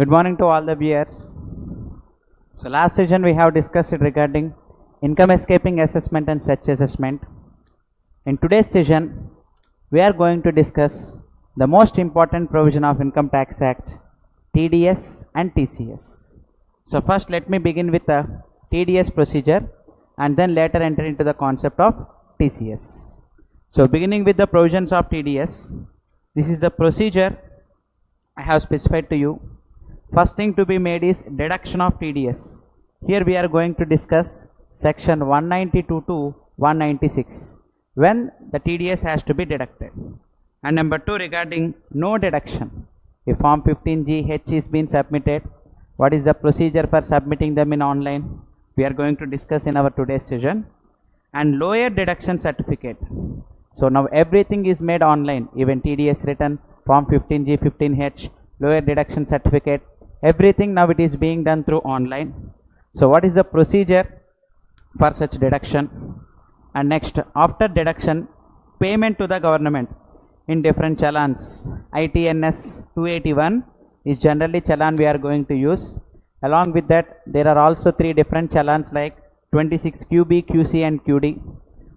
Good morning to all the viewers. So last session we have discussed it regarding income escaping assessment and stretch assessment. In today's session we are going to discuss the most important provision of Income Tax Act, TDS and TCS. So first let me begin with the TDS procedure and then later enter into the concept of TCS. So beginning with the provisions of TDS, this is the procedure I have specified to you. First thing to be made is deduction of TDS. Here we are going to discuss section 192 to 196 when the TDS has to be deducted. And number 2 regarding no deduction. If form 15GH is being submitted, what is the procedure for submitting them in online? We are going to discuss in our today's session. And lower deduction certificate. So now everything is made online, even TDS return, form 15G, 15H, lower deduction certificate, everything now it is being done through online. So what is the procedure for such deduction? And next, after deduction, payment to the government in different challans. ITNS 281 is generally challan we are going to use. Along with that, there are also 3 different challans like 26 QB, QC and QD.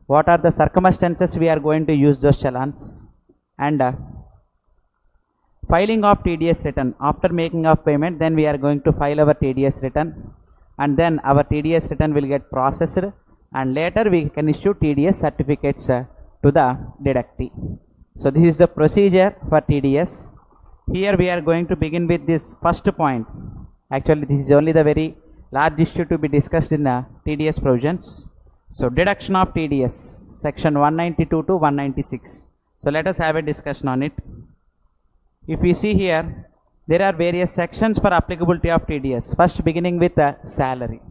What are the circumstances we are going to use those challans? And filing of TDS return. After making of payment, then we are going to file our TDS return, and then our TDS return will get processed, and later we can issue TDS certificates to the deductee. So this is the procedure for TDS. Here we are going to begin with this first point. Actually this is only the very large issue to be discussed in the TDS provisions. So deduction of TDS, section 192 to 196. So let us have a discussion on it. If we see here, there are various sections for applicability of TDS. First beginning with the salary.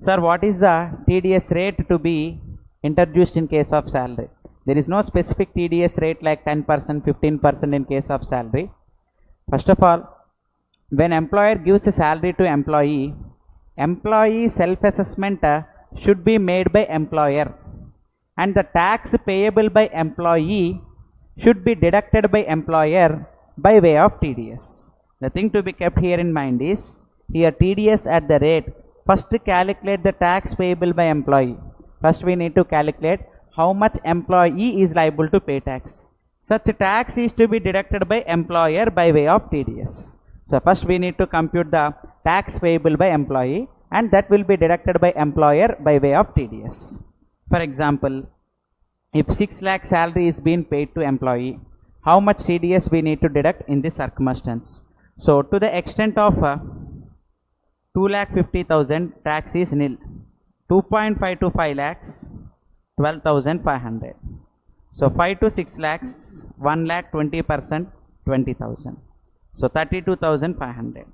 Sir, what is the TDS rate to be introduced in case of salary? There is no specific TDS rate like 10%, 15% in case of salary. First of all, when employer gives a salary to employee, employee self-assessment should be made by employer, and the tax payable by employee should be deducted by employer by way of TDS. The thing to be kept here in mind is, here TDS at the rate, first calculate the tax payable by employee. First we need to calculate how much employee is liable to pay tax. Such tax is to be deducted by employer by way of TDS. So first we need to compute the tax payable by employee, and that will be deducted by employer by way of TDS. For example, if 6 lakh salary is being paid to employee, how much TDS we need to deduct in this circumstance? So to the extent of 2,50,000, tax is nil. 2.5 to 5 lakhs, 12,500. So 5 to 6 lakhs, 1 lakh 20%, 20,000. So 32,500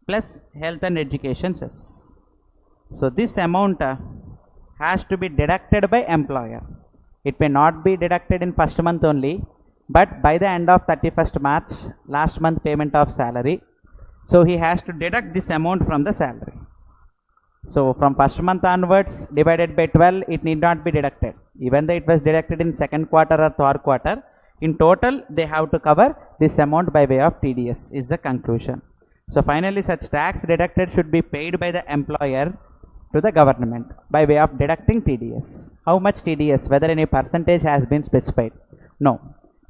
plus health and education cess. So this amount has to be deducted by employer. It may not be deducted in first month only, but by the end of 31st March, last month payment of salary, so he has to deduct this amount from the salary. So from first month onwards divided by 12, it need not be deducted. Even though it was deducted in second quarter or third quarter, in total they have to cover this amount by way of TDS is the conclusion. So finally such tax deducted should be paid by the employer to the government by way of deducting TDS. How much TDS? Whether any percentage has been specified? No,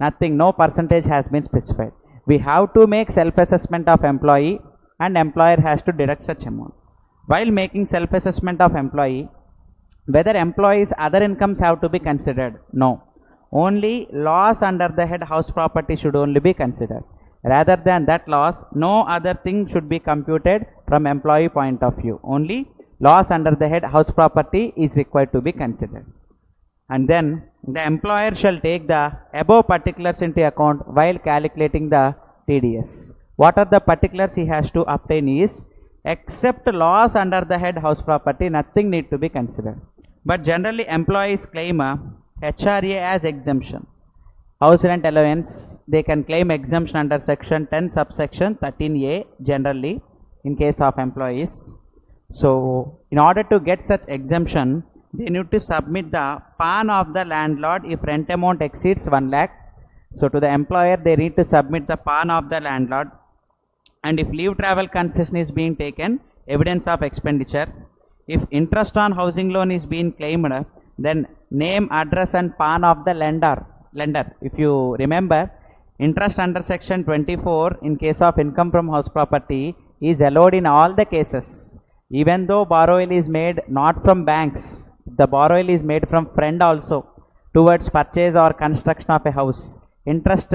nothing, no percentage has been specified. We have to make self-assessment of employee, and employer has to deduct such amount. While making self-assessment of employee, whether employee's other incomes have to be considered? No, only loss under the head house property should only be considered. Rather than that loss, no other thing should be computed from employee point of view. Only loss under the head house property is required to be considered. And then the employer shall take the above particulars into account while calculating the TDS. What are the particulars he has to obtain is, except loss under the head house property, nothing need to be considered. But generally employees claim HRA as exemption. House rent allowance, they can claim exemption under section 10 subsection 13A generally in case of employees. So in order to get such exemption, they need to submit the PAN of the landlord if rent amount exceeds 1 lakh. So to the employer they need to submit the PAN of the landlord And if leave travel concession is being taken, evidence of expenditure. If interest on housing loan is being claimed, then name, address and PAN of the lender. If you remember, interest under section 24 in case of income from house property is allowed in all the cases. Even though borrowal is made not from banks, the borrowal is made from friend also towards purchase or construction of a house. Interest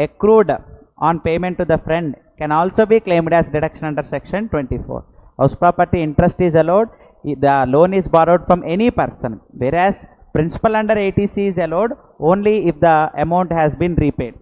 accrued on payment to the friend can also be claimed as deduction under section 24. House property interest is allowed, the loan is borrowed from any person, whereas principal under ATC is allowed only if the amount has been repaid.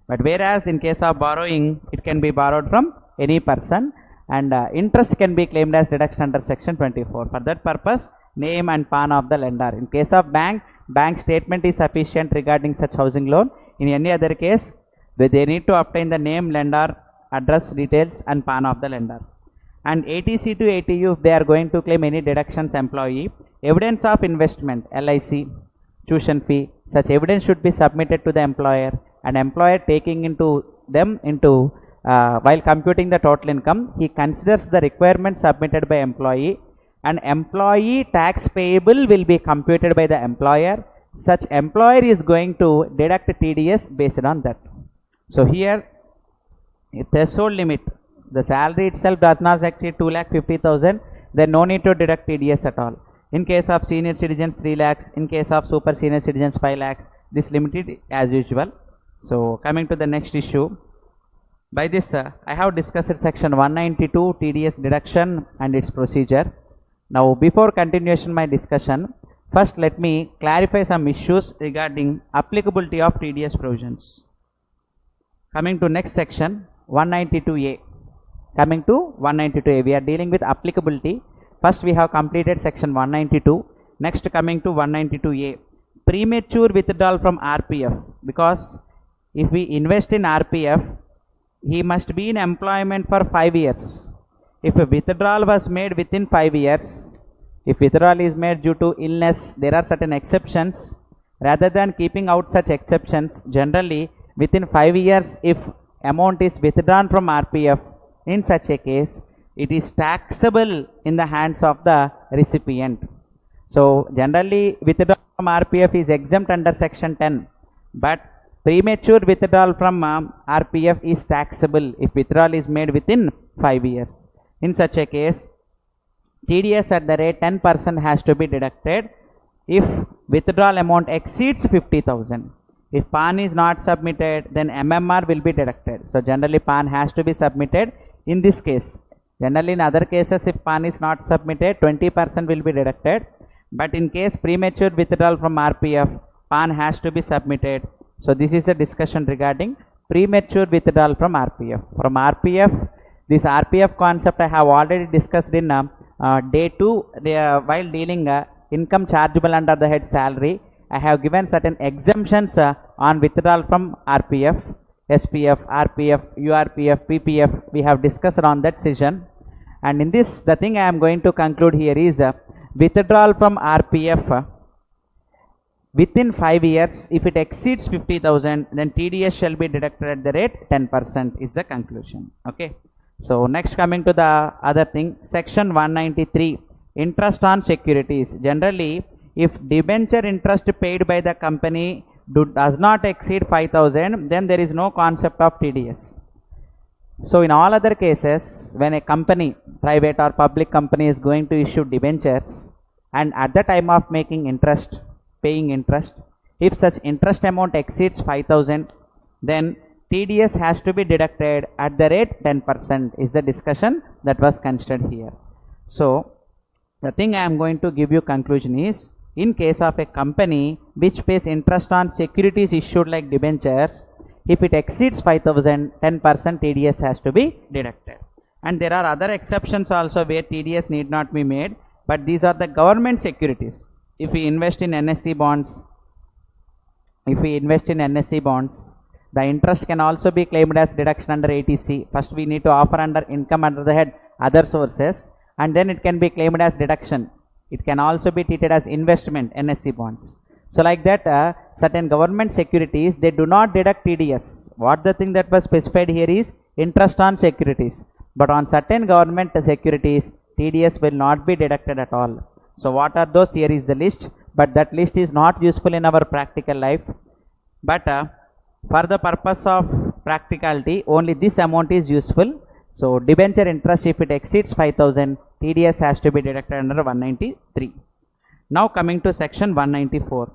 But whereas in case of borrowing, it can be borrowed from any person, and interest can be claimed as deduction under section 24. For that purpose, name and PAN of the lender. In case of bank statement is sufficient regarding such housing loan. In any other case, they need to obtain the name, lender, address details and PAN of the lender. And ATC to ATU, if they are going to claim any deductions, employee, evidence of investment, LIC, tuition fee, such evidence should be submitted to the employer, and employer taking into while computing the total income, he considers the requirements submitted by employee, and employee tax payable will be computed by the employer. Such employer is going to deduct TDS based on that. So here, threshold limit, the salary itself does not exceed 2,50,000, then no need to deduct TDS at all. In case of senior citizens 3 lakhs, in case of super senior citizens 5 lakhs, this limited as usual. So coming to the next issue, by this I have discussed section 192 TDS deduction and its procedure. Now before continuation my discussion, first let me clarify some issues regarding applicability of TDS provisions. Coming to next section 192A. Coming to 192A, we are dealing with applicability. First we have completed section 192. Next coming to 192A, premature withdrawal from RPF. Because if we invest in RPF, he must be in employment for 5 years. If a withdrawal was made within 5 years, if withdrawal is made due to illness, there are certain exceptions. Rather than keeping out such exceptions, generally within 5 years, if amount is withdrawn from RPF, in such a case, it is taxable in the hands of the recipient. So generally withdrawal from RPF is exempt under section 10, but premature withdrawal from RPF is taxable if withdrawal is made within 5 years. In such a case, TDS at the rate 10% has to be deducted if withdrawal amount exceeds 50,000. If PAN is not submitted, then MMR will be deducted. So generally PAN has to be submitted in this case. Generally in other cases, if PAN is not submitted, 20% will be deducted. But in case premature withdrawal from RPF, PAN has to be submitted. So this is a discussion regarding premature withdrawal from RPF. From RPF, this RPF concept I have already discussed in day 2 while dealing income chargeable under the head salary. I have given certain exemptions on withdrawal from RPF, SPF, RPF, URPF, PPF. We have discussed on that session. And in this, the thing I am going to conclude here is withdrawal from RPF within 5 years, if it exceeds 50,000, then TDS shall be deducted at the rate 10% is the conclusion. Okay. So next coming to the other thing, section 193, interest on securities. Generally, if debenture interest paid by the company does not exceed 5,000, then there is no concept of TDS. So in all other cases, when a company, private or public company, is going to issue debentures, and at the time of making interest, paying interest, if such interest amount exceeds 5,000, then TDS has to be deducted at the rate 10% is the discussion that was considered here. So the thing I am going to give you conclusion is, in case of a company which pays interest on securities issued like debentures, if it exceeds 5,000, 10% TDS has to be deducted. And there are other exceptions also where TDS need not be made, but these are the government securities. If we invest in NSE bonds, the interest can also be claimed as deduction under ATC. First we need to offer under income under the head other sources, and then it can be claimed as deduction. It can also be treated as investment, NSE bonds. So like that, certain government securities, they do not deduct TDS. What the thing that was specified here is interest on securities. But on certain government securities, TDS will not be deducted at all. So what are those? Here is the list, but that list is not useful in our practical life. But for the purpose of practicality, only this amount is useful. So debenture interest, if it exceeds 5,000, TDS has to be deducted under 193. Now coming to section 194.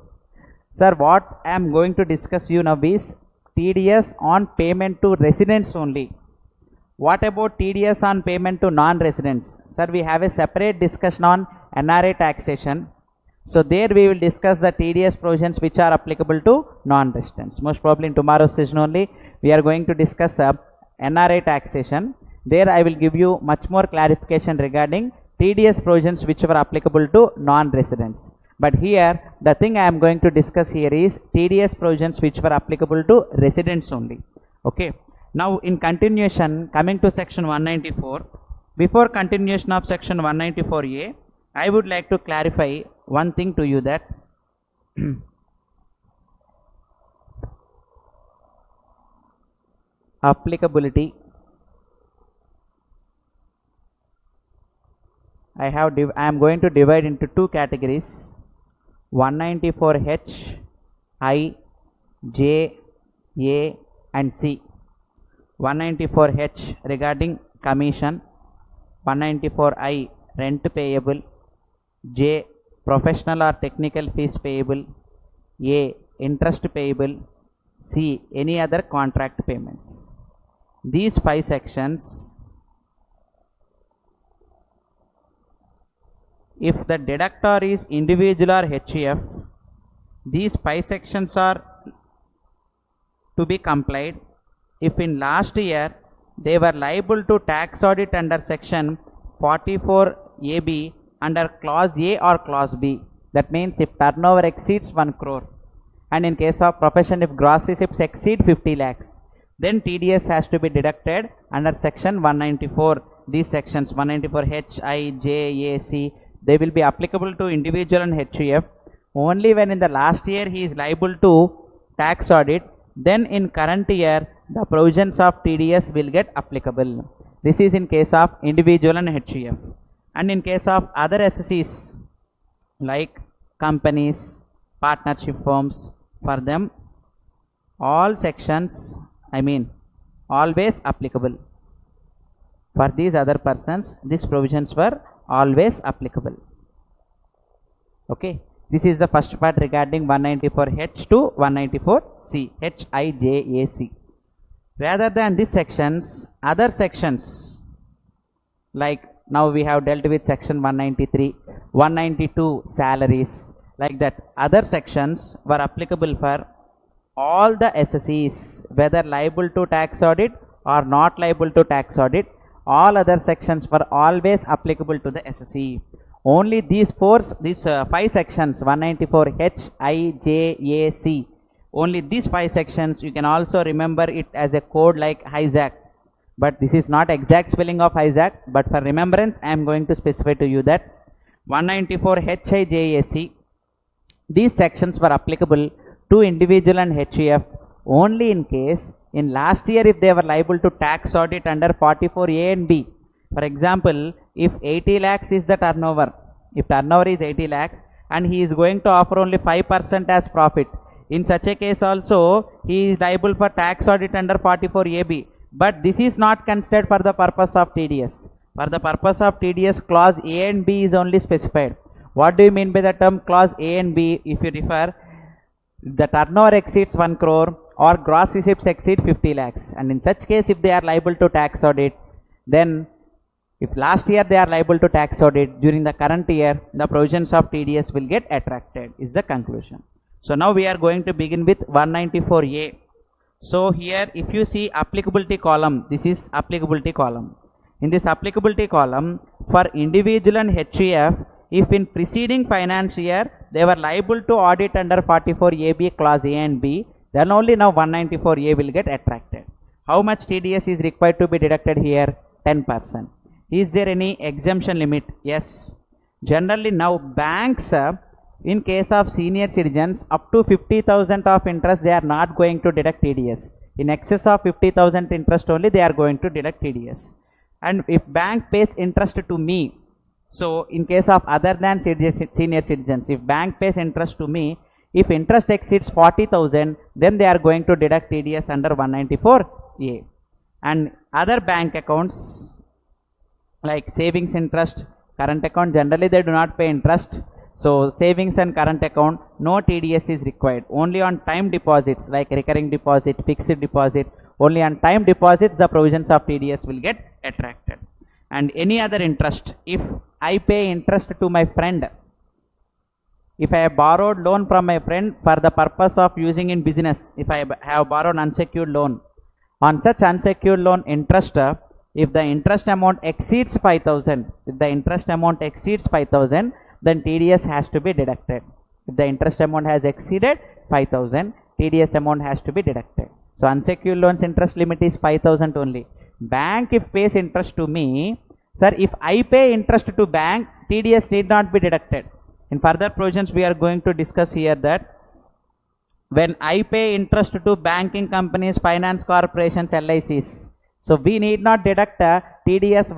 Sir, what I am going to discuss you now is TDS on payment to residents only. What about TDS on payment to non-residents? Sir, we have a separate discussion on NRA taxation. So there we will discuss the TDS provisions which are applicable to non-residents. Most probably in tomorrow's session only we are going to discuss NRA taxation. There I will give you much more clarification regarding TDS provisions which were applicable to non-residents. But here the thing I am going to discuss here is TDS provisions which were applicable to residents only. Okay. Now in continuation, coming to section 194, before continuation of section 194A, I would like to clarify one thing to you, that applicability, I am going to divide into two categories: 194H, I, J, A and C. 194H regarding commission, 194I rent payable, J professional or technical fees payable, A interest payable, C any other contract payments. These 5 sections, if the deductor is individual or HUF, these 5 sections are to be complied. If in last year they were liable to tax audit under section 44AB under clause A or clause B, that means if turnover exceeds 1 crore, and in case of profession if gross receipts exceed 50 lakhs, then TDS has to be deducted under section 194. These sections 194H, I, J, A, C, they will be applicable to individual and HUF only when in the last year he is liable to tax audit. Then in current year the provisions of TDS will get applicable. This is in case of individual and HUF. And in case of other SSEs like companies, partnership firms, for them all sections, I mean always applicable. For these other persons, these provisions were always applicable. Okay. This is the first part regarding 194H to 194C, H, I, J, A, C. Rather than these sections, other sections like now we have dealt with section 193, 192 salaries, like that. Other sections were applicable for all the SSEs, whether liable to tax audit or not liable to tax audit. All other sections were always applicable to the SSE. Only these 5 sections, 194H, I, J, A, C, only these 5 sections, you can also remember it as a code like HISAC. But this is not exact spelling of HISAC, but for remembrance I am going to specify to you that 194H, I, J, A, C, these sections were applicable to individual and HUF only in case in last year if they were liable to tax audit under 44A and B. For example, if 80 lakhs is the turnover, if turnover is 80 lakhs and he is going to offer only 5% as profit, in such a case also he is liable for tax audit under 44AB. But this is not considered for the purpose of TDS. For the purpose of TDS, clause A and B is only specified. What do you mean by the term clause A and B? If you refer, the turnover exceeds 1 crore or gross receipts exceed 50 lakhs, and in such case if they are liable to tax audit, then if last year they are liable to tax audit, during the current year the provisions of TDS will get attracted, is the conclusion. So now we are going to begin with 194A. So here if you see applicability column, this is applicability column. In this applicability column, for individual and HUF, if in preceding financial year they were liable to audit under 44AB clause A and B, then only now 194A will get attracted. How much TDS is required to be deducted here? 10%. Is there any exemption limit? Yes. Generally now banks, in case of senior citizens up to 50,000 of interest, they are not going to deduct TDS. In excess of 50,000 interest only they are going to deduct TDS. And if bank pays interest to me, so in case of other than senior citizens, if bank pays interest to me, if interest exceeds 40,000, then they are going to deduct TDS under 194A. And other bank accounts like savings interest, current account, generally they do not pay interest. So savings and current account, no TDS is required. Only on time deposits like recurring deposit, fixed deposit, only on time deposits the provisions of TDS will get attracted. And any other interest, if I pay interest to my friend, if I have borrowed loan from my friend for the purpose of using in business, if I have borrowed unsecured loan, on such unsecured loan interest, if the interest amount exceeds 5,000, then TDS has to be deducted. If the interest amount has exceeded 5,000, TDS amount has to be deducted. So unsecured loans interest limit is 5,000 only. Bank if pays interest to me, sir, if I pay interest to bank, TDS need not be deducted. In further provisions we are going to discuss here that when I pay interest to banking companies, finance corporations, LICs, so we need not deduct TDS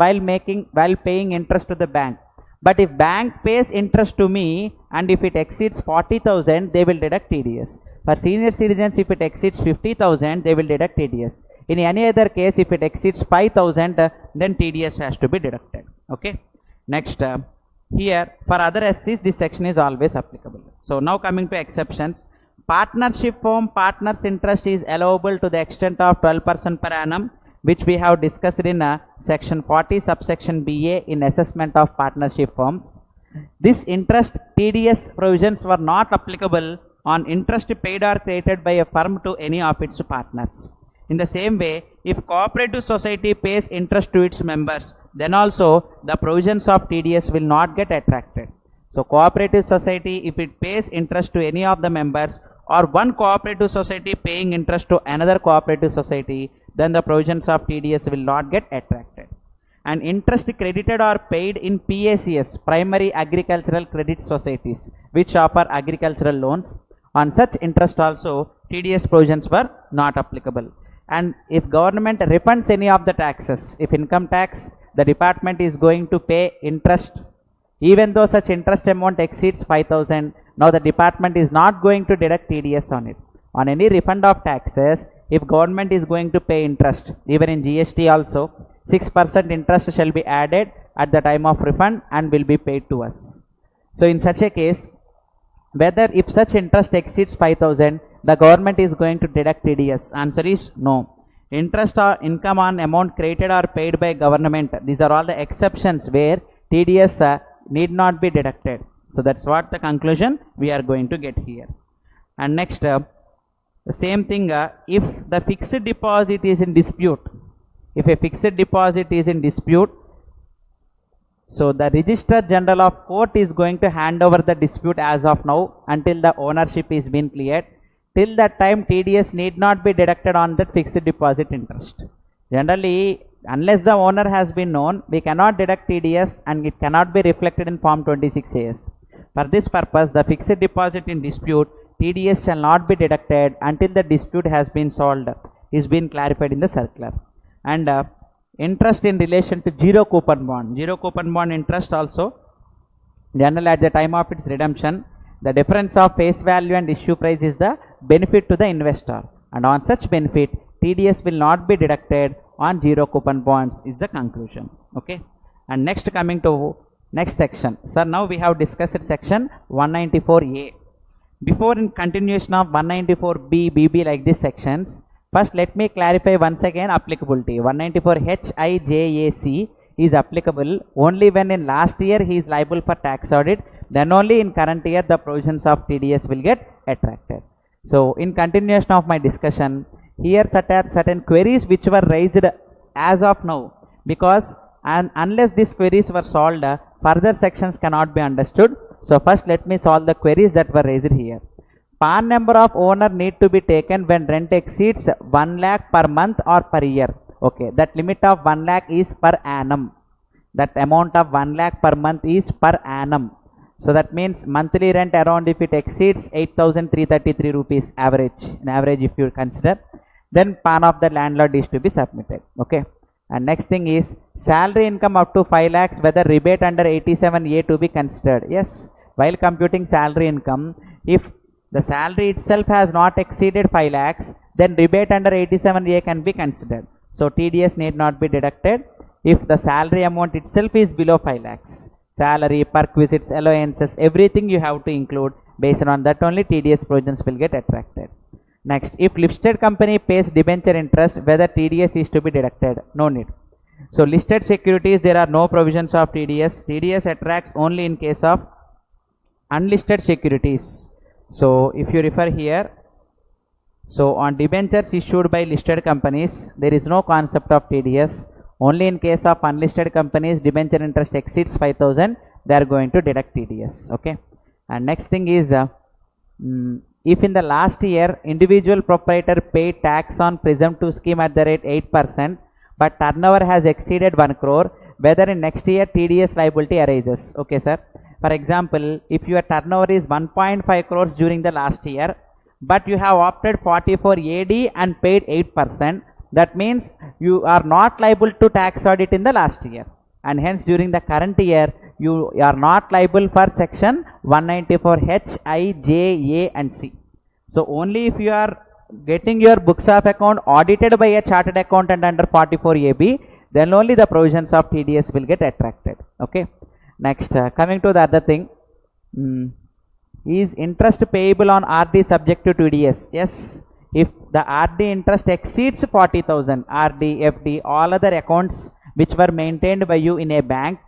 while paying interest to the bank. But if bank pays interest to me and if it exceeds 40,000, they will deduct TDS. For senior citizens, if it exceeds 50,000, they will deduct TDS. In any other case, if it exceeds 5,000, then TDS has to be deducted. Okay. Next, here for other SCs, this section is always applicable. So now coming to exceptions, partnership firm partners interest is allowable to the extent of 12% per annum, which we have discussed in section 40 subsection BA in assessment of partnership firms. This interest TDS provisions were not applicable on interest paid or created by a firm to any of its partners. In the same way, if cooperative society pays interest to its members, then also the provisions of TDS will not get attracted. So cooperative society, if it pays interest to any of the members or one cooperative society paying interest to another cooperative society, then the provisions of TDS will not get attracted. And interest credited or paid in PACS, primary agricultural credit societies, which offer agricultural loans, on such interest also TDS provisions were not applicable. And if government refunds any of the taxes, if income tax, the department is going to pay interest, even though such interest amount exceeds 5,000, now the department is not going to deduct TDS on it. On any refund of taxes, if government is going to pay interest, even in GST also, 6% interest shall be added at the time of refund and will be paid to us. So in such a case, whether if such interest exceeds 5,000, the government is going to deduct TDS. Answer is no. Interest or income on amount created or paid by government, these are all the exceptions where TDS need not be deducted. So that's what the conclusion we are going to get here. And next, the same thing, if the fixed deposit is in dispute, if a fixed deposit is in dispute, so the Registrar General of Court is going to hand over the dispute as of now until the ownership is been cleared. Till that time, TDS need not be deducted on that fixed deposit interest. Generally, unless the owner has been known, we cannot deduct TDS and it cannot be reflected in Form 26AS. For this purpose, the fixed deposit in dispute, TDS shall not be deducted until the dispute has been solved, is been clarified in the circular. And interest in relation to zero coupon bond. Zero coupon bond interest also, generally at the time of its redemption, the difference of face value and issue price is the benefit to the investor. And on such benefit, TDS will not be deducted on zero coupon bonds is the conclusion. Okay. And next, coming to next section. So now we have discussed section 194A. Before in continuation of 194B, BB like these sections, first let me clarify once again applicability. 194HIJAC is applicable only when in last year he is liable for tax audit, then only in current year the provisions of TDS will get attracted. So in continuation of my discussion, here certain queries which were raised as of now, because unless these queries were solved, further sections cannot be understood. So first let me solve the queries that were raised here. PAN number of owner need to be taken when rent exceeds 1 lakh per month or per year. Okay, that limit of 1 lakh is per annum. That amount of 1 lakh per month is per annum. So that means monthly rent around if it exceeds 8,333 rupees average, in average if you consider, then PAN of the landlord is to be submitted. Okay. And next thing is salary income up to 5 lakhs, whether rebate under 87A to be considered. Yes, while computing salary income, if the salary itself has not exceeded 5 lakhs, then rebate under 87A can be considered. So TDS need not be deducted if the salary amount itself is below 5 lakhs. Salary, perquisites, allowances, everything you have to include. Based on that only TDS provisions will get attracted. Next, if listed company pays debenture interest, whether TDS is to be deducted? No need. So listed securities, there are no provisions of TDS. TDS attracts only in case of unlisted securities. So if you refer here, so on debentures issued by listed companies, there is no concept of TDS. Only in case of unlisted companies, debenture interest exceeds 5,000, they are going to deduct TDS. Okay. And next thing is, if in the last year individual proprietor paid tax on presumptive scheme at the rate 8%, but turnover has exceeded 1 crore, whether in next year TDS liability arises. Okay, sir. For example, if your turnover is 1.5 crores during the last year, but you have opted 44 AD and paid 8%, that means you are not liable to tax audit in the last year, and hence during the current year you are not liable for section 194H, I, J, A and C. So only if you are getting your books of account audited by a chartered accountant under 44 AB, then only the provisions of TDS will get attracted. Okay. Next, coming to the other thing, is interest payable on RD subject to TDS? Yes. If the RD interest exceeds 40,000, RD, FD, all other accounts which were maintained by you in a bank,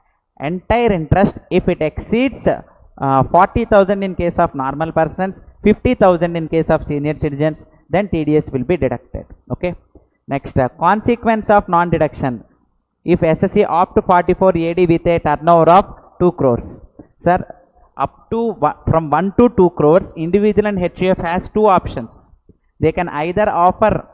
entire interest, if it exceeds 40,000 in case of normal persons, 50,000 in case of senior citizens, then TDS will be deducted. Okay. Next, consequence of non-deduction. If SSC opt 44 AD with a turnover of 2 crores. Sir, up to from 1 to 2 crores, individual and HUF has two options. They can either offer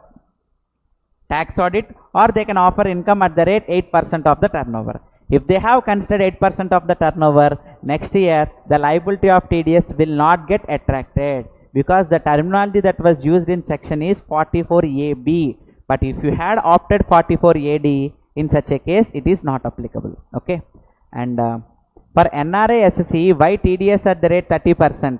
tax audit or they can offer income at the rate 8% of the turnover. If they have considered 8% of the turnover, next year the liability of TDS will not get attracted, because the terminology that was used in section is 44AB. But if you had opted 44AD, in such a case it is not applicable. Okay. And for NRI SSC, why TDS at the rate 30%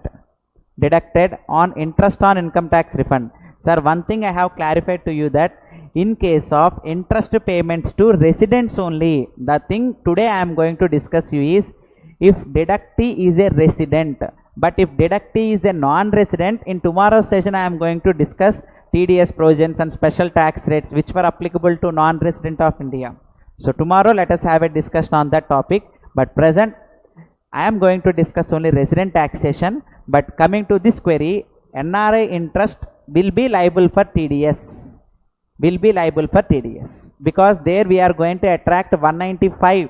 deducted on interest on income tax refund? Sir, one thing I have clarified to you, that in case of interest payments to residents only, the thing today I am going to discuss you is, if deductee is a resident, but if deductee is a non-resident, in tomorrow's session I am going to discuss TDS provisions and special tax rates which were applicable to non-resident of India. So tomorrow let us have a discussion on that topic, but present I am going to discuss only resident taxation. But coming to this query, NRI interest will be liable for TDS, because there we are going to attract 195.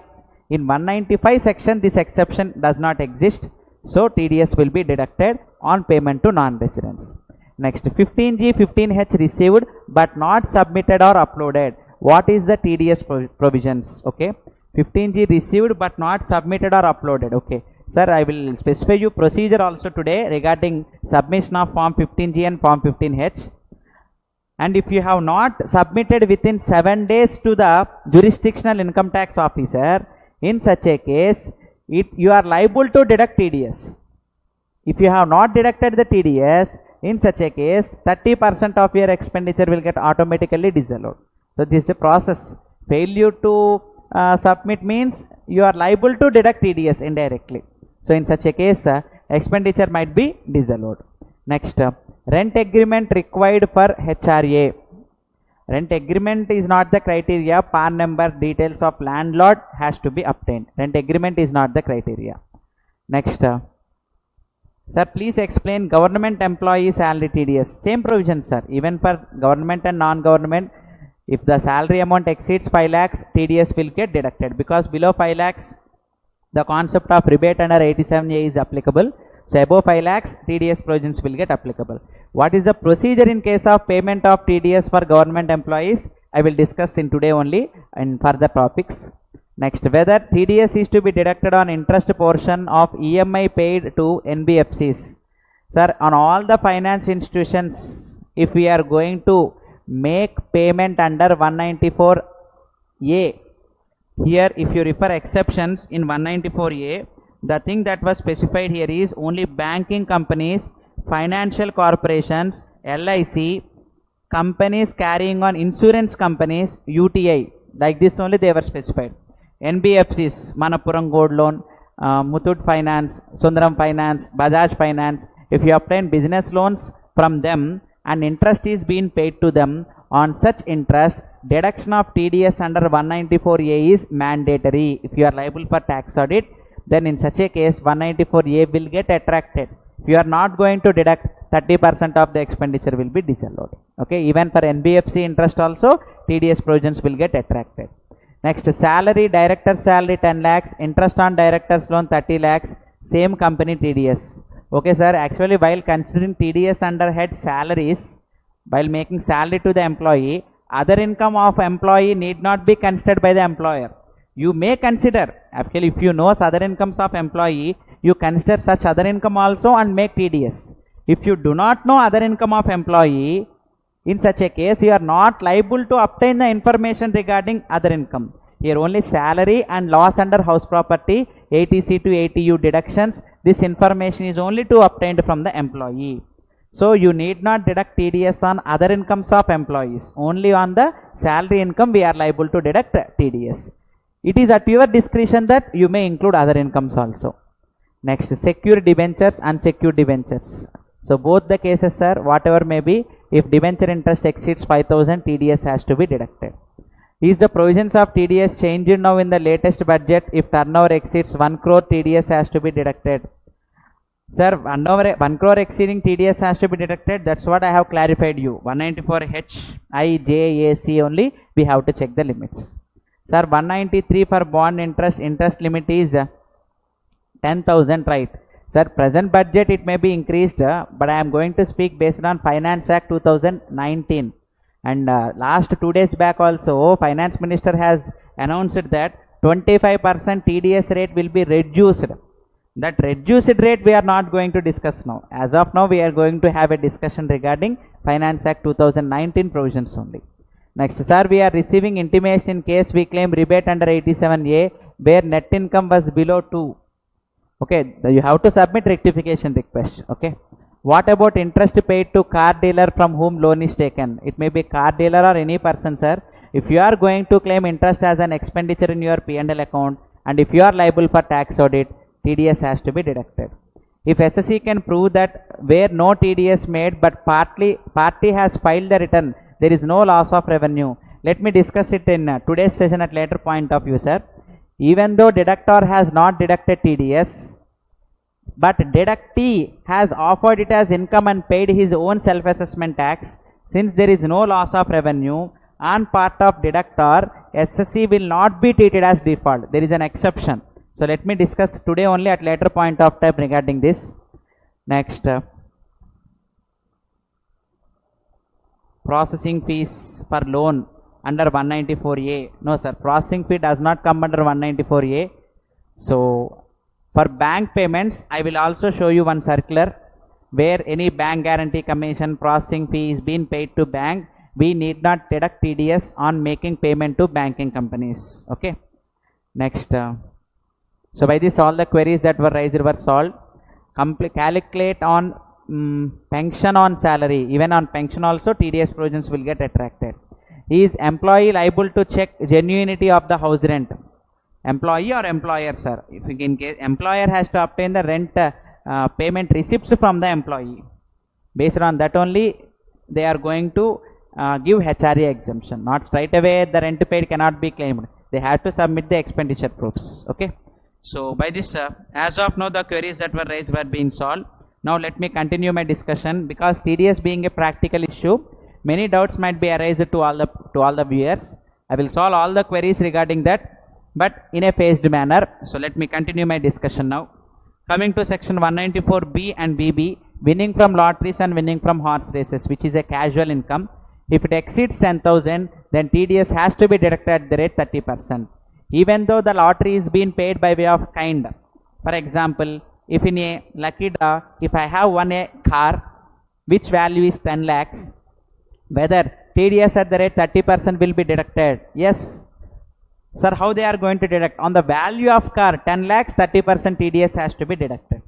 In 195 section this exception does not exist, so TDS will be deducted on payment to non-residents. Next, 15G, 15H received but not submitted or uploaded. What is the TDS provisions? Okay, 15G received but not submitted or uploaded. Okay, sir, I will specify you procedure also today regarding submission of form 15G and form 15H. And if you have not submitted within 7 days to the jurisdictional income tax officer, in such a case you are liable to deduct TDS. If you have not deducted the TDS, in such a case 30% of your expenditure will get automatically disallowed. So this is a process. Failure to submit means you are liable to deduct TDS indirectly. So in such a case expenditure might be disallowed. Next, rent agreement required for HRA. Rent agreement is not the criteria. PAN number, details of landlord has to be obtained. Rent agreement is not the criteria. Next, sir, please explain government employee salary TDS. Same provision, sir. Even for government and non-government, if the salary amount exceeds 5 lakhs, TDS will get deducted, because below 5 lakhs, the concept of rebate under 87A is applicable. So above 5 lakhs, TDS provisions will get applicable. What is the procedure in case of payment of TDS for government employees? I will discuss in today only in further topics. Next, whether TDS is to be deducted on interest portion of EMI paid to NBFCs. Sir, on all the finance institutions, if we are going to make payment under 194A. Here if you refer exceptions in 194A, the thing that was specified here is only banking companies, financial corporations, LIC, companies carrying on insurance companies, UTI, like this only they were specified. NBFCs, Manappuram Gold Loan, Muthoot Finance, Sundaram Finance, Bajaj Finance, if you obtain business loans from them and interest is being paid to them, on such interest, deduction of TDS under 194A is mandatory. If you are liable for tax audit, then in such a case 194A will get attracted. If you are not going to deduct, 30% of the expenditure will be disallowed. Okay, even for NBFC interest also TDS provisions will get attracted. Next, salary, director salary 10 lakhs, interest on director's loan 30 lakhs, same company TDS. Okay sir, actually while considering TDS under head salaries, while making salary to the employee, other income of employee need not be considered by the employer. You may consider, actually if you know other incomes of employee, you consider such other income also and make TDS. If you do not know other income of employee, in such a case you are not liable to obtain the information regarding other income. Here only salary and loss under house property, ATC to ATU deductions, this information is only to obtained from the employee. So you need not deduct TDS on other incomes of employees. Only on the salary income we are liable to deduct TDS. It is at your discretion that you may include other incomes also. Next, secured debentures, unsecured debentures. So both the cases, sir, whatever may be, if debenture interest exceeds 5,000, TDS has to be deducted. Is the provisions of TDS changed now in the latest budget? If turnover exceeds 1 crore, TDS has to be deducted. Sir, 1 crore exceeding TDS has to be deducted. That's what I have clarified you. 194H, I, J, A, C only, we have to check the limits. Sir, 193 for bond interest limit is 10,000, right? Sir, present budget it may be increased, but I am going to speak based on Finance Act 2019. And last 2 days back also, Finance Minister has announced that 25% TDS rate will be reduced. That reduced rate we are not going to discuss now. As of now, we are going to have a discussion regarding Finance Act 2019 provisions only. Next, sir, we are receiving intimation in case we claim rebate under 87A where net income was below 2. Okay, you have to submit rectification request. Okay. What about interest paid to car dealer from whom loan is taken? It may be car dealer or any person, sir. If you are going to claim interest as an expenditure in your P&L account, and if you are liable for tax audit, TDS has to be deducted. If SSC can prove that where no TDS made but party has filed the return, there is no loss of revenue. Let me discuss it in today's session at later point of view, sir. Even though deductor has not deducted TDS, but deductee has offered it as income and paid his own self-assessment tax, since there is no loss of revenue on part of deductor, SSC will not be treated as default. There is an exception. So let me discuss today only at later point of time regarding this. Next, processing fees for loan under 194A. No sir, processing fee does not come under 194A. So for bank payments, I will also show you one circular where any bank guarantee commission processing fee is being paid to bank. We need not deduct TDS on making payment to banking companies. Okay. Next. So by this all the queries that were raised were solved. Calculate on pension on salary. Even on pension also TDS provisions will get attracted. Is employee liable to check genuinity of the house rent? Employee or employer, sir? If in case employer has to obtain the rent payment receipts from the employee. Based on that only they are going to give HRA exemption. Not straight away the rent paid cannot be claimed. They have to submit the expenditure proofs. Okay. So by this, as of now, the queries that were raised were being solved. Now let me continue my discussion, because TDS being a practical issue, many doubts might be arised to all the viewers. I will solve all the queries regarding that, but in a phased manner. So let me continue my discussion now. Coming to section 194B and BB, winning from lotteries and winning from horse races, which is a casual income. If it exceeds 10,000, then TDS has to be deducted at the rate 30%. Even though the lottery is being paid by way of kind. For example, if in a lucky draw, if I have won a car which value is 10 lakhs, whether TDS at the rate 30% will be deducted. Yes. Sir, how they are going to deduct? On the value of car 10 lakhs, 30% TDS has to be deducted.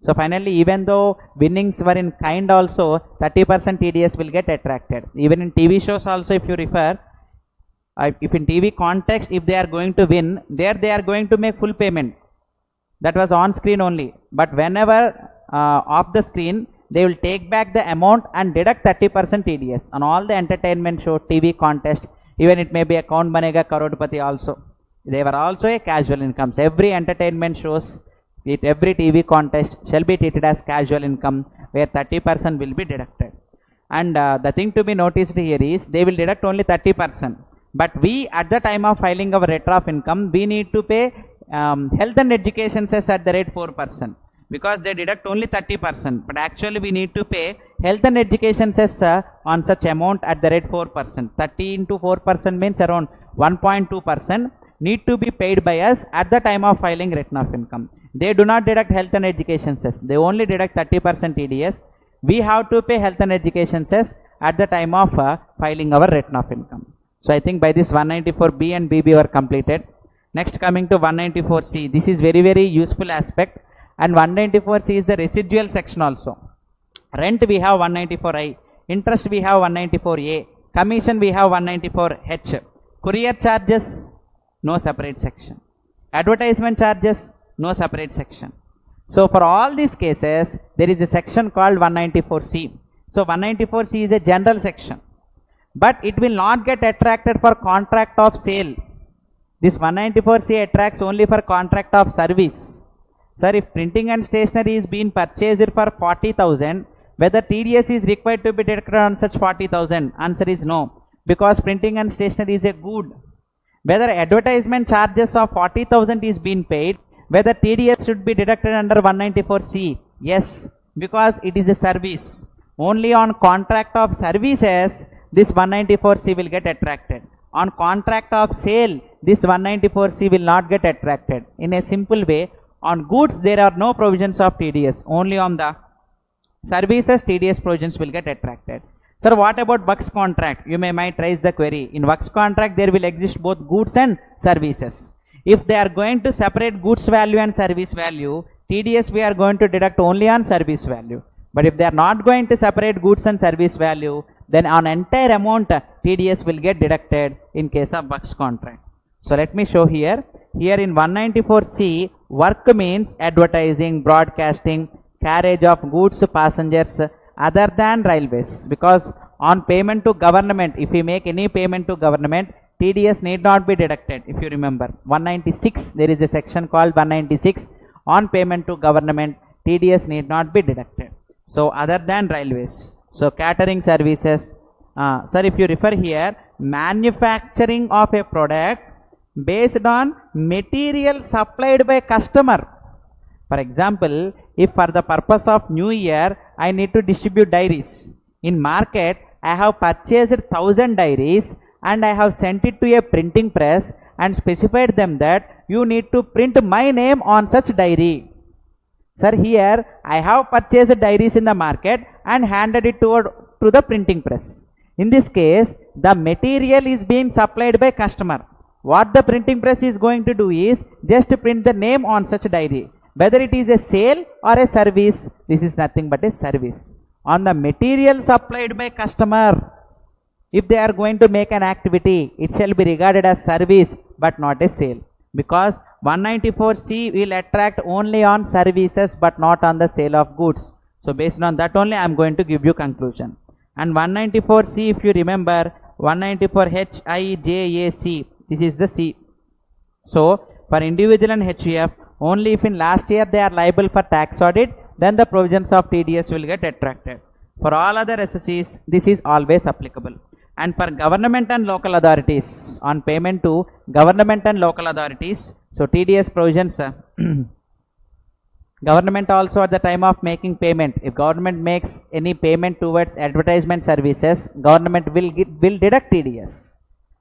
So finally, even though winnings were in kind also, 30% TDS will get attracted. Even in TV shows also, if you refer, if in TV context, if they are going to win, there they are going to make full payment. That was on screen only. But whenever off the screen, they will take back the amount and deduct 30% TDS on all the entertainment show, TV contest. Even it may be a Kaun Banega Crorepati also. They were also a casual incomes. Every entertainment shows, every TV contest shall be treated as casual income, where 30% will be deducted. And the thing to be noticed here is they will deduct only 30%. But we, at the time of filing our return of income, we need to pay health and education cess at the rate 4%. Because they deduct only 30%, but actually we need to pay health and education cess on such amount at the rate 4%. 30 into 4% means around 1.2% need to be paid by us at the time of filing return of income. They do not deduct health and education cess. They only deduct 30% TDS. We have to pay health and education cess at the time of filing our return of income. So I think by this 194B and BB were completed. Next, coming to 194C. This is very, very useful aspect. And 194C is the residual section also. Rent we have 194I. Interest we have 194A. Commission we have 194H. Courier charges, no separate section. Advertisement charges, no separate section. So for all these cases, there is a section called 194C. So 194C is a general section. But it will not get attracted for contract of sale. This 194C attracts only for contract of service. Sir, if printing and stationery is being purchased for 40,000, whether TDS is required to be deducted on such 40,000? Answer is no, because printing and stationery is a good. Whether advertisement charges of 40,000 is being paid, whether TDS should be deducted under 194C? Yes, because it is a service. Only on contract of services, this 194C will get attracted. On contract of sale, this 194C will not get attracted. In a simple way, on goods, there are no provisions of TDS. Only on the services, TDS provisions will get attracted. Sir, what about works contract? You might raise the query. In works contract, there will exist both goods and services. If they are going to separate goods value and service value, TDS we are going to deduct only on service value. But if they are not going to separate goods and service value, then on entire amount, TDS will get deducted in case of works contract. So let me show here. Here in 194C, work means advertising, broadcasting, carriage of goods, passengers other than railways. Because on payment to government, if we make any payment to government, TDS need not be deducted. If you remember, 196, there is a section called 196. On payment to government, TDS need not be deducted. So other than railways. So catering services. Sir, if you refer here, manufacturing of a product based on material supplied by customer. For example, if for the purpose of New Year, I need to distribute diaries. In market, I have purchased 1,000 diaries and I have sent it to a printing press and specified them that you need to print my name on such diary. Sir, here I have purchased diaries in the market and handed it to the printing press. In this case, the material is being supplied by customer. What the printing press is going to do is just to print the name on such diary. Whether it is a sale or a service, this is nothing but a service. On the material supplied by customer, if they are going to make an activity, it shall be regarded as service but not a sale. Because 194C will attract only on services but not on the sale of goods. So based on that only I am going to give you conclusion. And 194C, if you remember, 194HIJAC, this is the C. So for individual and HUF, only if in last year they are liable for tax audit, then the provisions of TDS will get attracted. For all other SSCs, this is always applicable. And for government and local authorities, on payment to government and local authorities, so TDS provisions, government also at the time of making payment, if government makes any payment towards advertisement services, government will deduct TDS.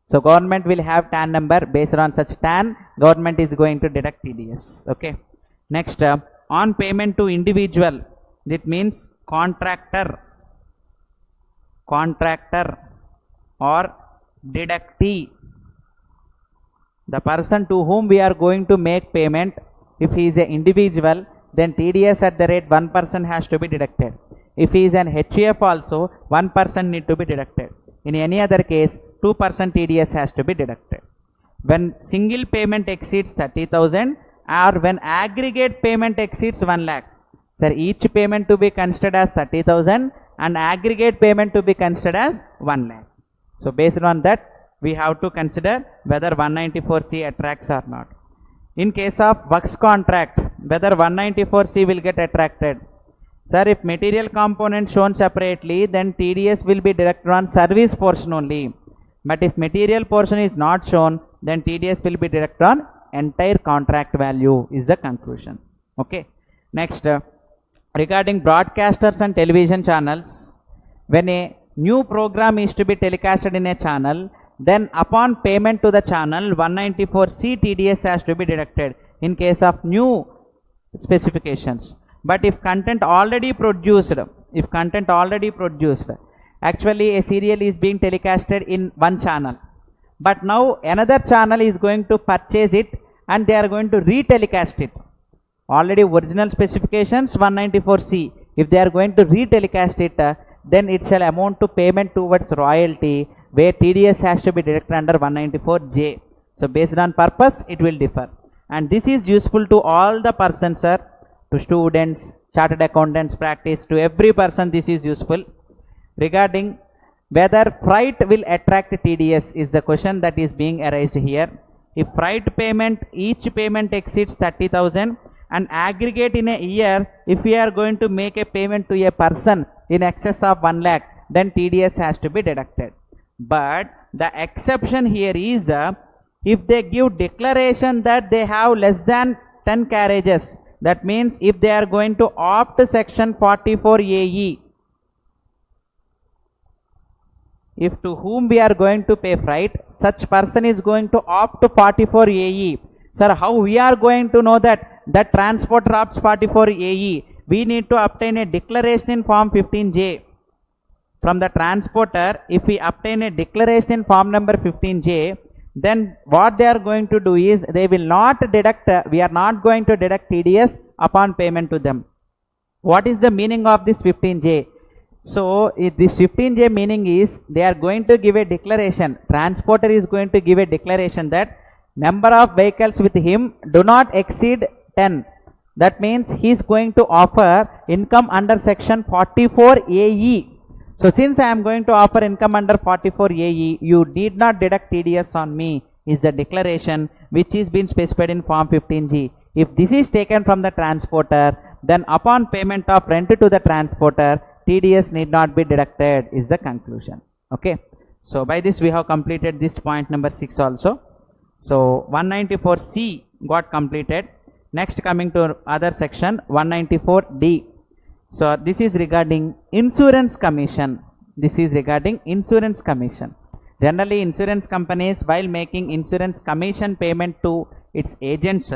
So government will have TAN number. Based on such TAN, government is going to deduct TDS. Okay. Next, on payment to individual, that means contractor. or deductee, the person to whom we are going to make payment, if he is an individual, then TDS at the rate 1% has to be deducted. If he is an HUF also, 1% need to be deducted. In any other case, 2% TDS has to be deducted. When single payment exceeds 30,000 or when aggregate payment exceeds 1 lakh, sir, each payment to be considered as 30,000 and aggregate payment to be considered as 1 lakh. So based on that, we have to consider whether 194C attracts or not. In case of works contract, whether 194C will get attracted. Sir, if material component shown separately, then TDS will be deducted on service portion only. But if material portion is not shown, then TDS will be deducted on entire contract value is the conclusion. Okay. Next, regarding broadcasters and television channels, when a new program is to be telecasted in a channel, then upon payment to the channel, 194C TDS has to be deducted in case of new specifications. But if content already produced, actually a serial is being telecasted in one channel, but now another channel is going to purchase it and they are going to retelecast it. Already original specifications 194C, if they are going to retelecast it, then it shall amount to payment towards royalty, where TDS has to be deducted under 194J. So based on purpose, it will differ. And this is useful to all the persons, sir, to students, chartered accountants, practice, to every person this is useful. Regarding whether freight will attract TDS is the question that is being raised here. If freight payment, each payment exceeds 30,000 and aggregate in a year, if we are going to make a payment to a person in excess of 1 lakh, then TDS has to be deducted. But the exception here is if they give declaration that they have less than 10 carriages, that means if they are going to opt section 44AE, if to whom we are going to pay freight, such person is going to opt to 44AE. Sir, how we are going to know that that transporter opts 44AE? We need to obtain a declaration in form 15J. From the transporter, if we obtain a declaration in form number 15J, then what they are going to do is they will not deduct, we are not going to deduct TDS upon payment to them. What is the meaning of this 15J? So this 15J meaning is they are going to give a declaration, transporter is going to give a declaration that number of vehicles with him do not exceed 10. That means he is going to offer income under section 44AE. So since I am going to offer income under 44AE, you need not deduct TDS on me is the declaration which is being specified in form 15G. If this is taken from the transporter, then upon payment of rent to the transporter, TDS need not be deducted is the conclusion. Okay. So by this we have completed this point number 6 also. So 194C got completed. Next coming to other section 194D. So this is regarding insurance commission. This is regarding insurance commission. Generally insurance companies, while making insurance commission payment to its agents,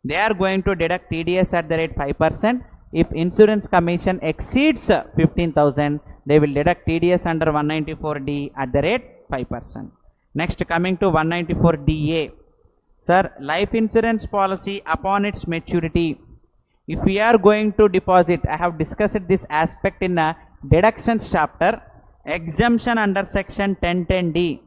they are going to deduct TDS at the rate 5%. If insurance commission exceeds 15,000, they will deduct TDS under 194D at the rate 5%. Next coming to 194DA. Sir, life insurance policy upon its maturity, if we are going to deposit, I have discussed this aspect in a deductions chapter, exemption under section 1010D.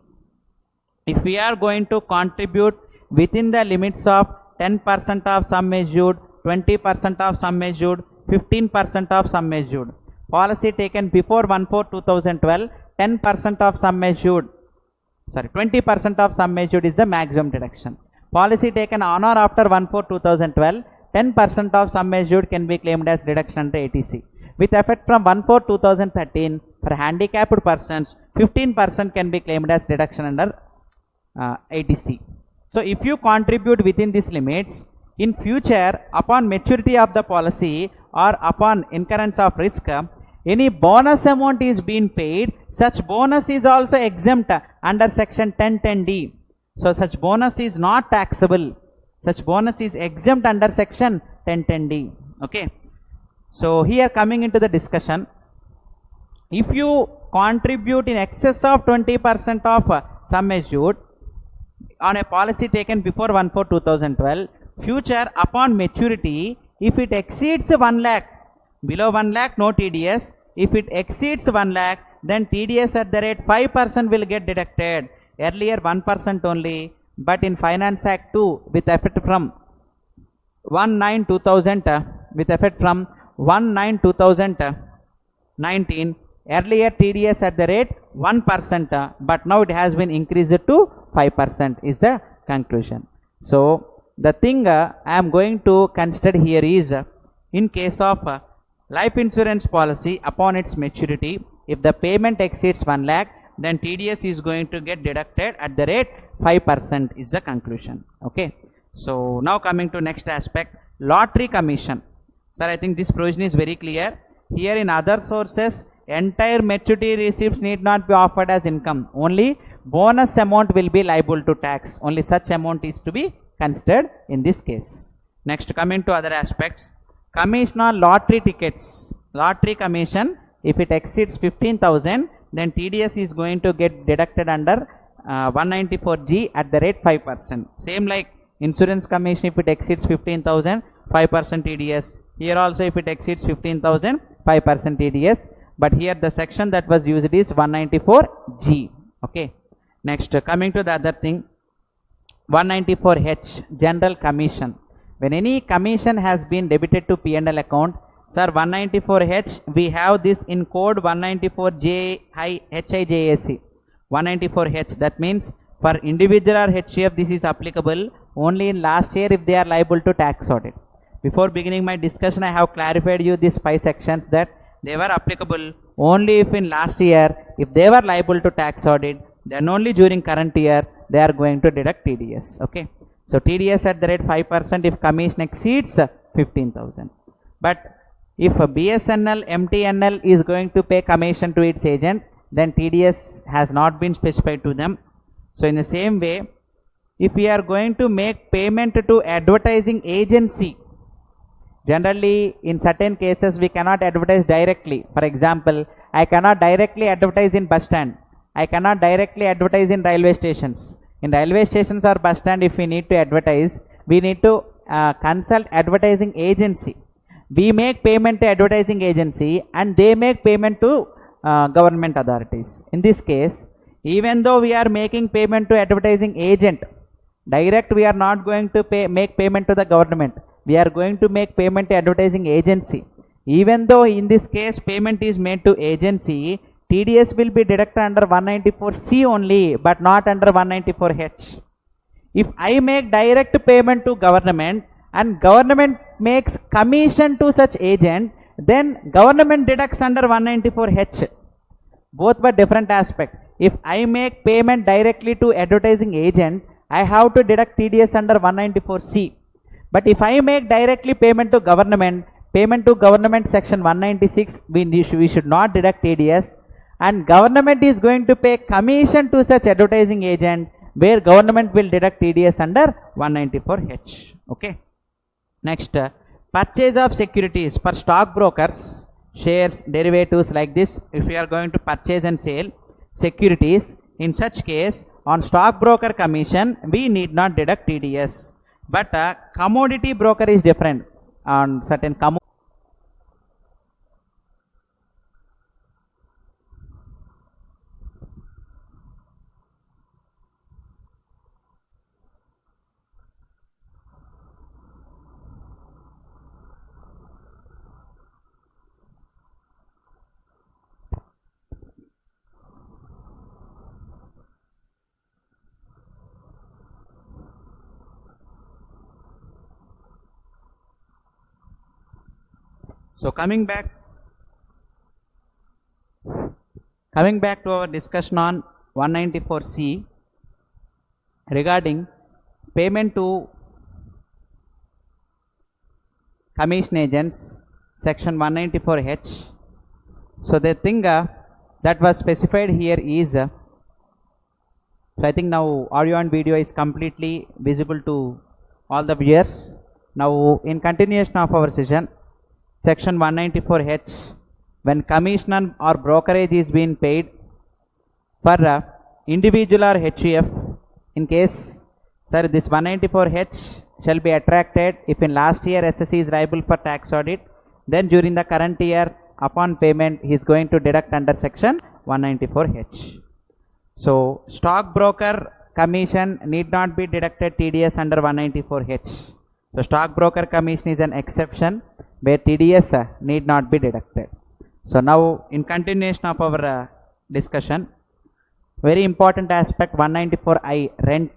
If we are going to contribute within the limits of 10% of sum assured, 20% of sum assured, 15% of sum assured. Policy taken before 1/4/2012, 10% of sum assured, 20% of sum assured is the maximum deduction. Policy taken on or after 1/4/2012, 10% of sum assured can be claimed as deduction under ATC. With effect from 1/4/2013, for handicapped persons, 15% can be claimed as deduction under ATC. So if you contribute within these limits, in future, upon maturity of the policy or upon incurrence of risk, any bonus amount is being paid, such bonus is also exempt under section 1010D. So such bonus is not taxable. Such bonus is exempt under section 1010D. Okay. So here coming into the discussion, If you contribute in excess of 20% of sum assured on a policy taken before 1/4/2012, future upon maturity, if it exceeds 1 lakh, below 1 lakh no TDS. If it exceeds 1 lakh, then TDS at the rate 5% will get deducted. Earlier 1% only, but in Finance Act 2 with effect from 1/9/2000, with effect from 1/9/2019, earlier TDS at the rate 1%, but now it has been increased to 5% is the conclusion. So the thing I am going to consider here is in case of life insurance policy upon its maturity, if the payment exceeds 1 lakh, then TDS is going to get deducted at the rate 5% is the conclusion. Okay. So now coming to next aspect, lottery commission. Sir, I think this provision is very clear. Here in other sources, entire maturity receipts need not be offered as income. Only bonus amount will be liable to tax. Only such amount is to be considered in this case. Next, coming to other aspects, commission on lottery tickets. Lottery commission, if it exceeds 15,000, then TDS is going to get deducted under 194G at the rate 5%. Same like insurance commission, if it exceeds 15,000, 5% TDS. Here also if it exceeds 15,000, 5% TDS. But here the section that was used is 194G. Okay. Next, coming to the other thing, 194H, general commission. When any commission has been debited to P&L account, sir, 194H, we have this in code 194JHIJAC. 194H, that means for individual or HCF this is applicable only in last year if they are liable to tax audit. Before beginning my discussion, I have clarified you these 5 sections that they were applicable only if in last year, if they were liable to tax audit, then only during current year they are going to deduct TDS. Okay. So TDS at the rate 5% if commission exceeds 15,000. But if BSNL, MTNL is going to pay commission to its agent, then TDS has not been specified to them. So in the same way, if we are going to make payment to advertising agency, generally in certain cases we cannot advertise directly. For example, I cannot directly advertise in bus stand. I cannot directly advertise in railway stations. In railway stations or bus stand, if we need to advertise, we need to consult advertising agency. We make payment to advertising agency and they make payment to government authorities. In this case, even though we are making payment to advertising agent, direct we are not going to make payment to the government. We are going to make payment to advertising agency. Even though in this case payment is made to agency, TDS will be deducted under 194C only, but not under 194H. If I make direct payment to government and government makes commission to such agent, then government deducts under 194H. Both were different aspects. If I make payment directly to advertising agent, I have to deduct TDS under 194C. But if I make directly payment to government section 196, we should not deduct TDS, and government is going to pay commission to such advertising agent, where government will deduct TDS under 194H. Okay. Next, purchase of securities for stock brokers, shares, derivatives like this. If we are going to purchase and sell securities, in such case on stock broker commission we need not deduct TDS. But commodity broker is different. On certain So coming back to our discussion on 194C regarding payment to commission agents, section 194H. So the thing that was specified here is, so I think now audio and video is completely visible to all the viewers. Now in continuation of our session, section 194H, when commission or brokerage is being paid for individual or HUF, in case, sir, this 194H shall be attracted if in last year SSE is liable for tax audit, then during the current year upon payment he is going to deduct under section 194H. So stockbroker commission need not be deducted TDS under 194H. So stockbroker commission is an exception where TDS need not be deducted. So now in continuation of our discussion, very important aspect 194I, rent.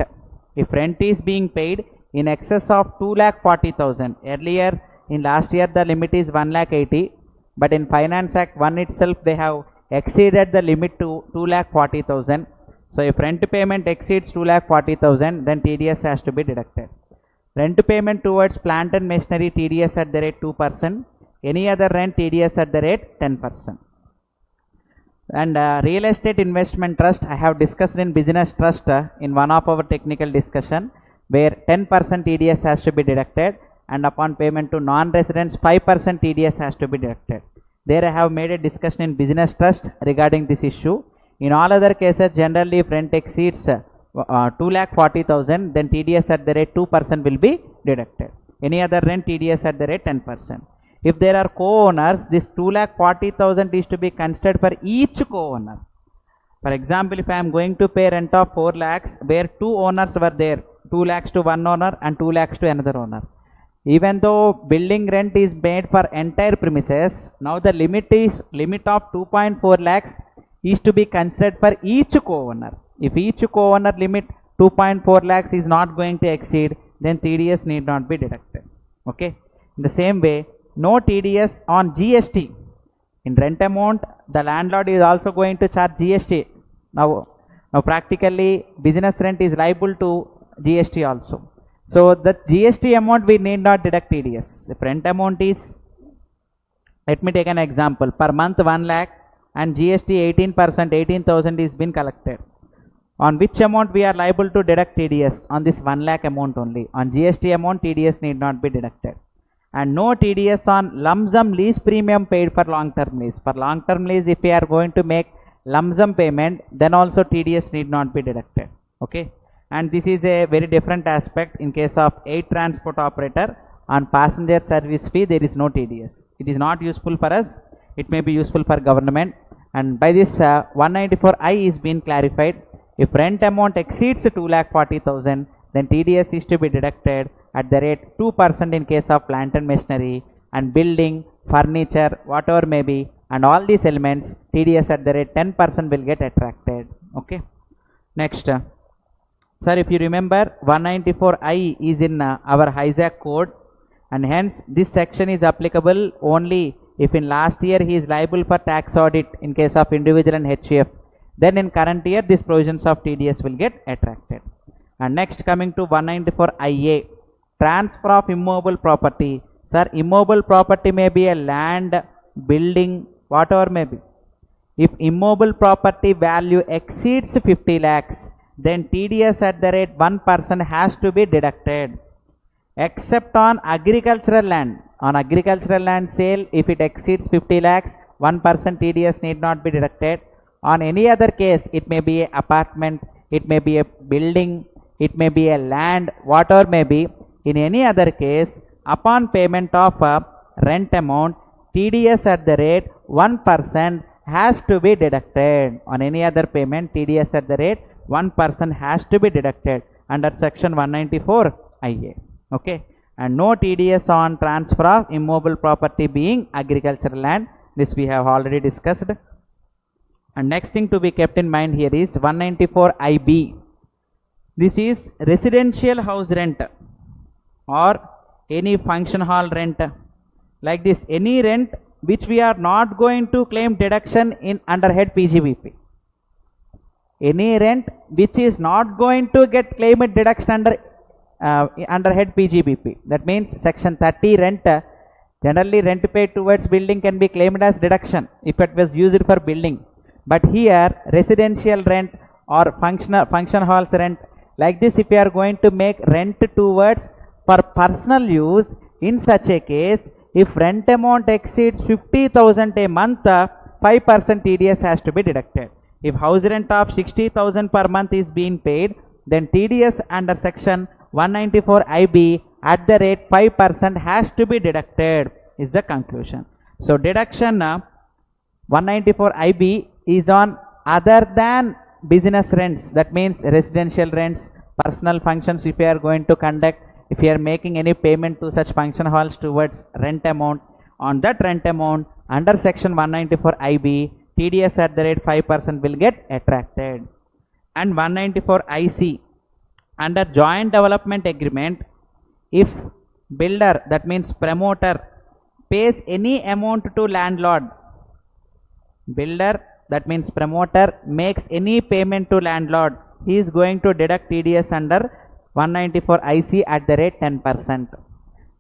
If rent is being paid in excess of 2,40,000, earlier in last year the limit is 1,80,000, but in Finance Act 1 itself they have exceeded the limit to 2,40,000. So if rent payment exceeds 2,40,000, then TDS has to be deducted. Rent payment towards plant and machinery, TDS at the rate 2%. Any other rent, TDS at the rate 10%. And real estate investment trust, I have discussed in business trust in one of our technical discussion, where 10% TDS has to be deducted, and upon payment to non-residents 5% TDS has to be deducted. There I have made a discussion in business trust regarding this issue. In all other cases, generally if rent exceeds 2,40,000, then TDS at the rate 2% will be deducted. Any other rent, TDS at the rate 10%. If there are co-owners, this 2,40,000 is to be considered for each co-owner. For example, if I am going to pay rent of 4 lakhs, where 2 owners were there, 2 lakhs to one owner and 2 lakhs to another owner. Even though building rent is made for entire premises, now the limit of 2.4 lakhs is to be considered for each co-owner. If each co-owner limit 2.4 lakhs is not going to exceed, then TDS need not be deducted. Okay. In the same way, no TDS on GST. In rent amount, the landlord is also going to charge GST. Now practically business rent is liable to GST also. So the GST amount we need not deduct TDS. If rent amount is, let me take an example, per month 1 lakh and GST 18%, 18,000 is been collected. On which amount we are liable to deduct TDS? On this 1 lakh amount only. On GST amount, TDS need not be deducted. And no TDS on lump sum lease premium paid for long term lease. For long term lease, if we are going to make lump sum payment, then also TDS need not be deducted. Okay. And this is a very different aspect in case of air transport operator. On passenger service fee, there is no TDS. It is not useful for us. It may be useful for government. And by this 194I is being clarified. If rent amount exceeds 2,40,000, then TDS is to be deducted at the rate 2% in case of plant and machinery, and building, furniture, whatever may be, and all these elements, TDS at the rate 10% will get attracted. Okay. Next, sir, if you remember, 194I is in our HISAC code, and hence this section is applicable only if in last year he is liable for tax audit in case of individual and HUF. Then in current year, these provisions of TDS will get attracted. And next, coming to 194IA, transfer of immovable property. Sir, immovable property may be a land, building, whatever may be. If immovable property value exceeds 50 lakhs, then TDS at the rate 1% has to be deducted. Except on agricultural land. On agricultural land sale, if it exceeds 50 lakhs, 1% TDS need not be deducted. On any other case, it may be an apartment, it may be a building, it may be a land, whatever may be. In any other case, upon payment of a rent amount, TDS at the rate 1% has to be deducted. On any other payment, TDS at the rate 1% has to be deducted under section 194IA. Okay. And no TDS on transfer of immovable property being agricultural land. This we have already discussed. And next thing to be kept in mind here is 194IB. This is residential house rent or any function hall rent. Like this, any rent which we are not going to claim deduction in under head PGBP. Any rent which is not going to get claimed deduction under head PGBP. That means section 30 rent. Generally rent paid towards building can be claimed as deduction if it was used for building. But here residential rent or function halls rent, like this, if you are going to make rent towards for personal use, in such a case if rent amount exceeds 50,000 a month, 5% TDS has to be deducted. If house rent of 60,000 per month is being paid, then TDS under section 194 IB at the rate 5% has to be deducted is the conclusion. So deduction 194 IB is on other than business rents, that means residential rents, personal functions if you are going to conduct, if you are making any payment to such function halls towards rent amount, on that rent amount under section 194 IB, TDS at the rate 5% will get attracted. And 194 IC, under joint development agreement, if builder, that means promoter, pays any amount to landlord, builder, that means promoter, makes any payment to landlord, he is going to deduct TDS under 194 IC at the rate 10%.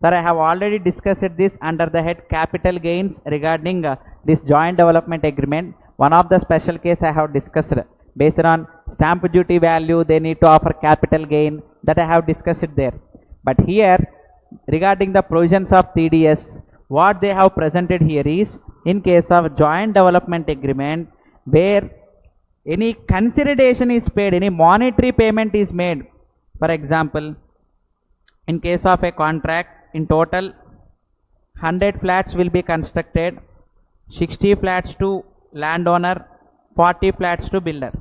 Sir, I have already discussed this under the head capital gains regarding this joint development agreement. One of the special case I have discussed based on stamp duty value, they need to offer capital gain, that I have discussed it there. But here regarding the provisions of TDS, what they have presented here is, in case of joint development agreement where any consideration is paid, any monetary payment is made. For example, in case of a contract, in total 100 flats will be constructed, 60 flats to landowner, 40 flats to builder.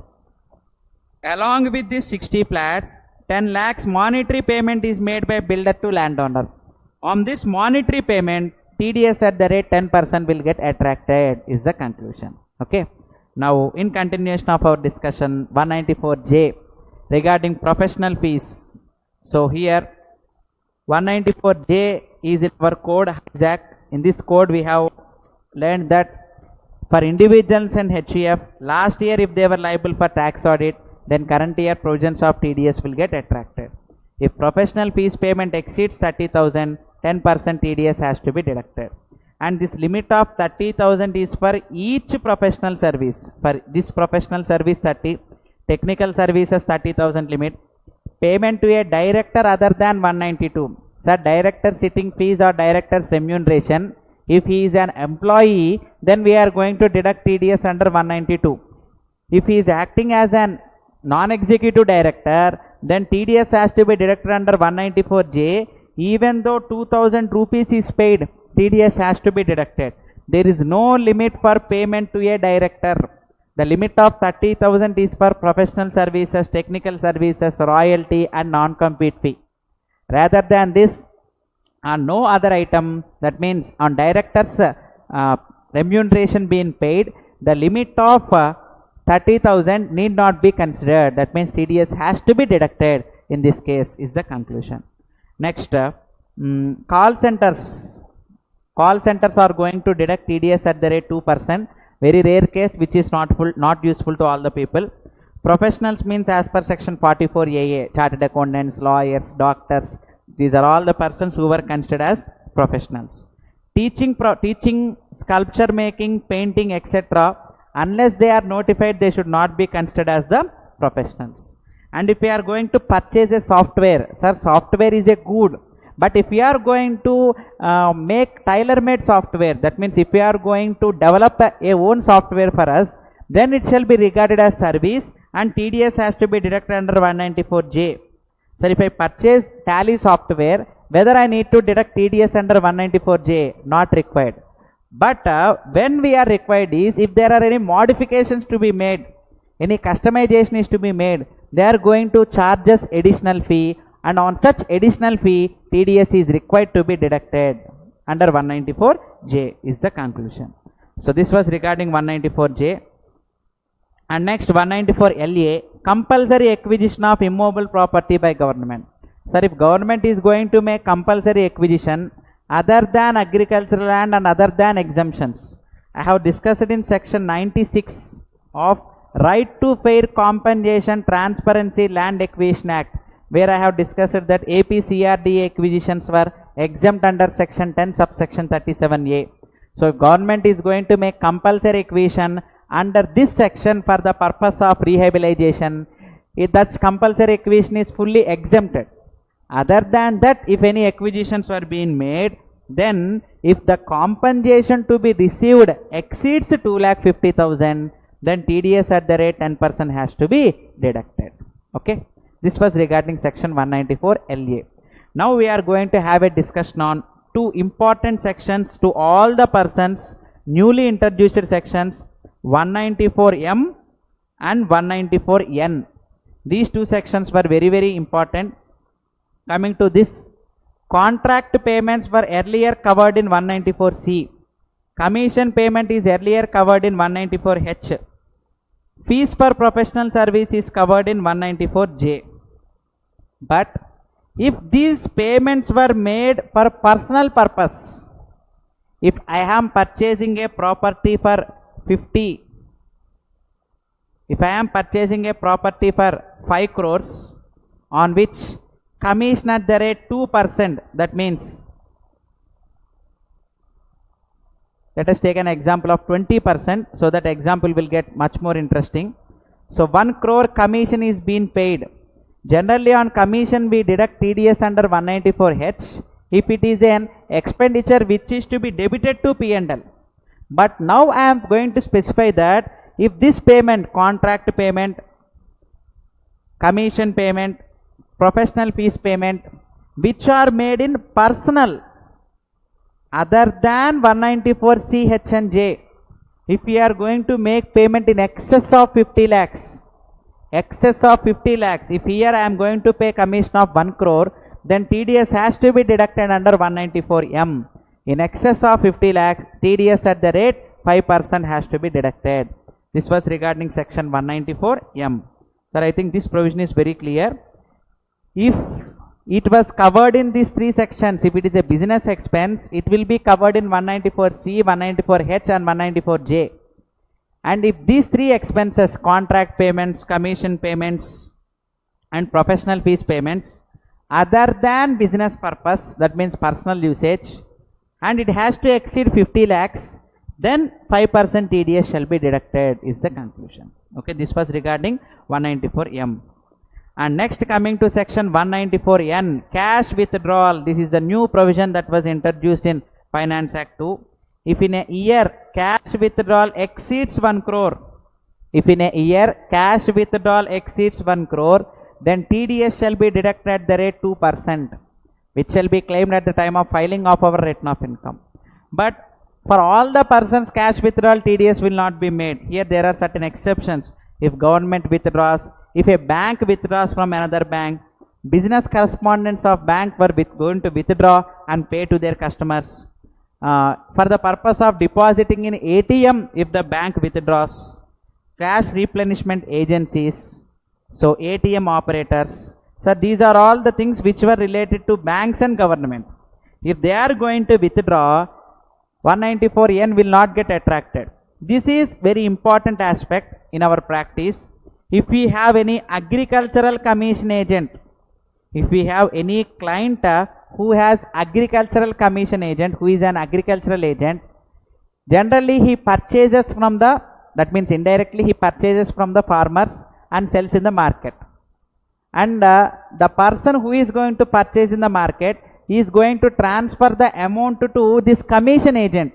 Along with these 60 flats, 10 lakhs monetary payment is made by builder to landowner. On this monetary payment, TDS at the rate 10% will get attracted is the conclusion. Okay. Now in continuation of our discussion, 194J regarding professional fees. So here 194J is in our code HISAC. In this code we have learned that for individuals and HUF, last year if they were liable for tax audit, then current year provisions of TDS will get attracted. If professional fees payment exceeds 30,000, 10% TDS has to be deducted. And this limit of 30,000 is for each professional service. For this professional service 30, technical services 30,000 limit. Payment to a director other than 192. So director sitting fees or director's remuneration, if he is an employee, then we are going to deduct TDS under 192. If he is acting as an non-executive director, then TDS has to be deducted under 194J. Even though 2,000 rupees is paid, TDS has to be deducted. There is no limit for payment to a director. The limit of 30,000 is for professional services, technical services, royalty and non-compete fee. Rather than this, on no other item, that means on director's remuneration being paid, the limit of 30,000 need not be considered. That means TDS has to be deducted in this case is the conclusion. Next, call centers. Call centers are going to deduct TDS at the rate 2%. Very rare case which is not useful to all the people. Professionals means as per section 44 AA, chartered accountants, lawyers, doctors. These are all the persons who were considered as professionals. Teaching, sculpture making, painting, etc. Unless they are notified, they should not be considered as the professionals. And if we are going to purchase a software, sir, software is a good. But if we are going to make tailor-made software, that means if we are going to develop a own software for us, then it shall be regarded as service and TDS has to be deducted under 194J. So if I purchase Tally software, whether I need to deduct TDS under 194J, not required. But when we are required is, if there are any modifications to be made, any customization is to be made, they are going to charge us additional fee, and on such additional fee, TDS is required to be deducted under 194J is the conclusion. So this was regarding 194J. And next 194LA, compulsory acquisition of immobile property by government. Sir, if government is going to make compulsory acquisition other than agricultural land and other than exemptions, I have discussed it in section 96 of Right to Fair Compensation Transparency Land Acquisition Act, where I have discussed that APCRD acquisitions were exempt under section 10 subsection 37A. So if government is going to make compulsory acquisition under this section for the purpose of rehabilitation, that compulsory acquisition is fully exempted. Other than that, if any acquisitions were being made, then if the compensation to be received exceeds 2,50,000, then TDS at the rate 10% has to be deducted. Okay, this was regarding section 194 LA. Now we are going to have a discussion on two important sections to all the persons, newly introduced sections 194M and 194N. These two sections were very important. Coming to this, contract payments were earlier covered in 194C. Commission payment is earlier covered in 194H. Fees for professional service is covered in 194J. But if these payments were made for personal purpose, if I am purchasing a property for 50, if I am purchasing a property for 5 crores on which commission at the rate 2%, that means, let us take an example of 20%, so that example will get much more interesting. So 1 crore commission is being paid. Generally on commission we deduct TDS under 194H if it is an expenditure which is to be debited to P&L. But now I am going to specify that if this payment, contract payment, commission payment, professional fees payment, which are made in personal other than 194C, H and J, if we are going to make payment in excess of 50 lakhs, if here I am going to pay commission of 1 crore, then TDS has to be deducted under 194M. In excess of 50 lakhs, TDS at the rate 5% has to be deducted. This was regarding section 194M. Sir, I think this provision is very clear. If it was covered in these three sections, if it is a business expense, it will be covered in 194C, 194H and 194J. And if these three expenses, contract payments, commission payments and professional fees payments, other than business purpose, that means personal usage, and it has to exceed 50 lakhs, then 5% TDS shall be deducted is the conclusion. Okay, this was regarding 194M. And next, coming to section 194N, cash withdrawal. This is the new provision that was introduced in Finance Act 2. If in a year cash withdrawal exceeds 1 crore, then TDS shall be deducted at the rate 2%, which shall be claimed at the time of filing of our return of income. But for all the persons, cash withdrawal TDS will not be made. Here there are certain exceptions. If government withdraws, if a bank withdraws from another bank, business correspondents of bank were going to withdraw and pay to their customers. For the purpose of depositing in ATM, if the bank withdraws, cash replenishment agencies, so ATM operators. So these are all the things which were related to banks and government. If they are going to withdraw, 194N will not get attracted. This is very important aspect in our practice. If we have any agricultural commission agent, if we have any client who has agricultural commission agent, who is an agricultural agent, generally he purchases from the, that means indirectly he purchases from the farmers and sells in the market. And the person who is going to purchase in the market is going to transfer the amount to this commission agent.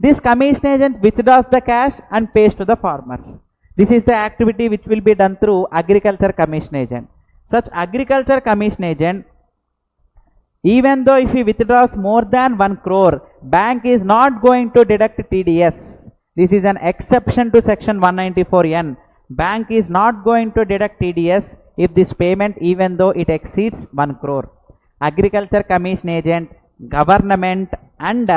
This commission agent withdraws the cash and pays to the farmers. This is the activity which will be done through agriculture commission agent. Such agriculture commission agent, even though if he withdraws more than 1 crore, bank is not going to deduct TDS. This is an exception to section 194N. Bank is not going to deduct TDS if this payment, even though it exceeds 1 crore. Agriculture commission agent, government and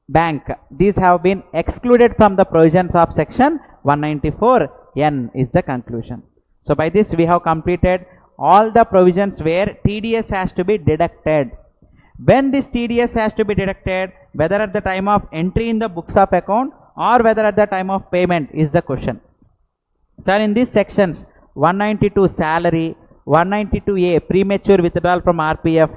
bank, these have been excluded from the provisions of section 194N is the conclusion. So by this we have completed all the provisions where TDS has to be deducted. When this TDS has to be deducted, whether at the time of entry in the books of account or whether at the time of payment is the question. Sir, in these sections 192 salary, 192A premature withdrawal from RPF,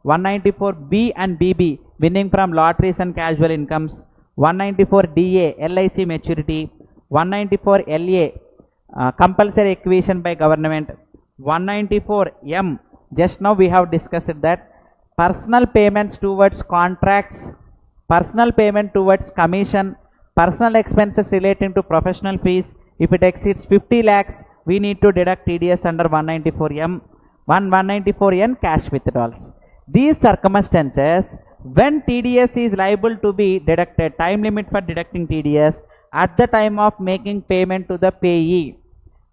194B and BB winning from lotteries and casual incomes, 194DA LIC maturity, 194LA compulsory acquisition by government, 194M just now we have discussed that personal payments towards contracts, personal payment towards commission, personal expenses relating to professional fees. If it exceeds 50 lakhs, we need to deduct TDS under 194M, 194N cash withdrawals. These circumstances, when TDS is liable to be deducted, time limit for deducting TDS at the time of making payment to the payee.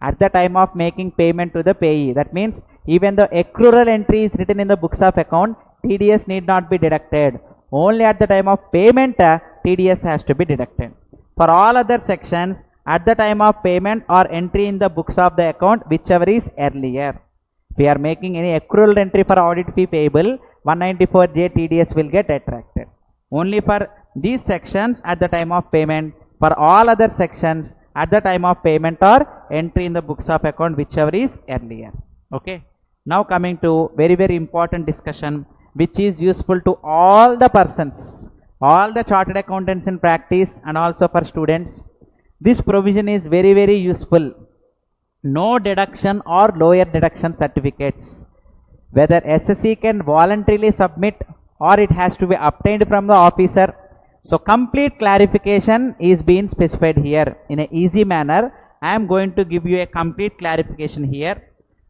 At the time of making payment to the payee. That means even the accrual entry is written in the books of account, TDS need not be deducted. Only at the time of payment, TDS has to be deducted. For all other sections, at the time of payment or entry in the books of the account, whichever is earlier. If we are making any accrual entry for audit fee payable, 194J TDS will get attracted. Only for these sections at the time of payment. For all other sections, at the time of payment or entry in the books of account, whichever is earlier. Okay. Now coming to very important discussion, which is useful to all the persons, all the chartered accountants in practice and also for students. This provision is very useful. No deduction or lower deduction certificates. Whether SSC can voluntarily submit or it has to be obtained from the officer. So complete clarification is being specified here in an easy manner. I am going to give you a complete clarification here.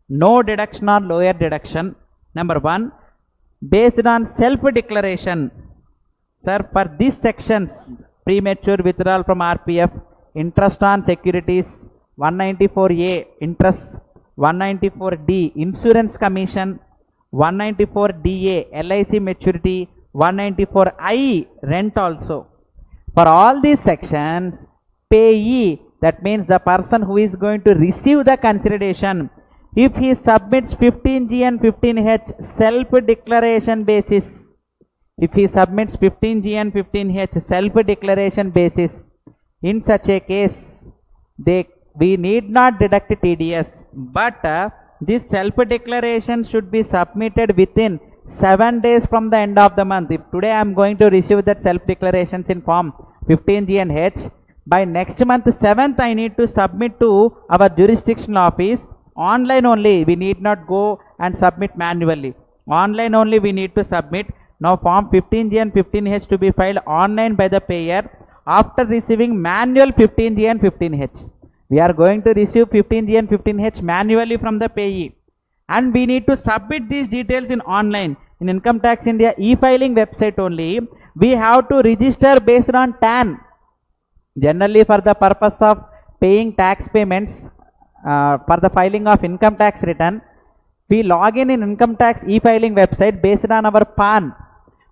No deduction or lower deduction. Number 1, based on self-declaration. Sir, for these sections, premature withdrawal from RPF, interest on securities, 194A, interest, 194D, insurance commission, 194DA, LIC maturity, 194I, rent also. For all these sections, payee, that means the person who is going to receive the consideration, if he submits 15G and 15H self-declaration basis, if he submits 15G and 15H self-declaration basis, in such a case, we need not deduct TDS, but this self-declaration should be submitted within 7 days from the end of the month. If today I am going to receive that self-declarations in form 15G and H, by next month 7th I need to submit to our jurisdictional office. Online only, we need not go and submit manually. Online only we need to submit. Now form 15G and 15H to be filed online by the payer after receiving manual 15G and 15H. We are going to receive 15G and 15H manually from the payee. And we need to submit these details in online. In Income Tax India e-filing website only, we have to register based on TAN. Generally for the purpose of paying tax payments, for the filing of income tax return, we log in income tax e-filing website based on our PAN.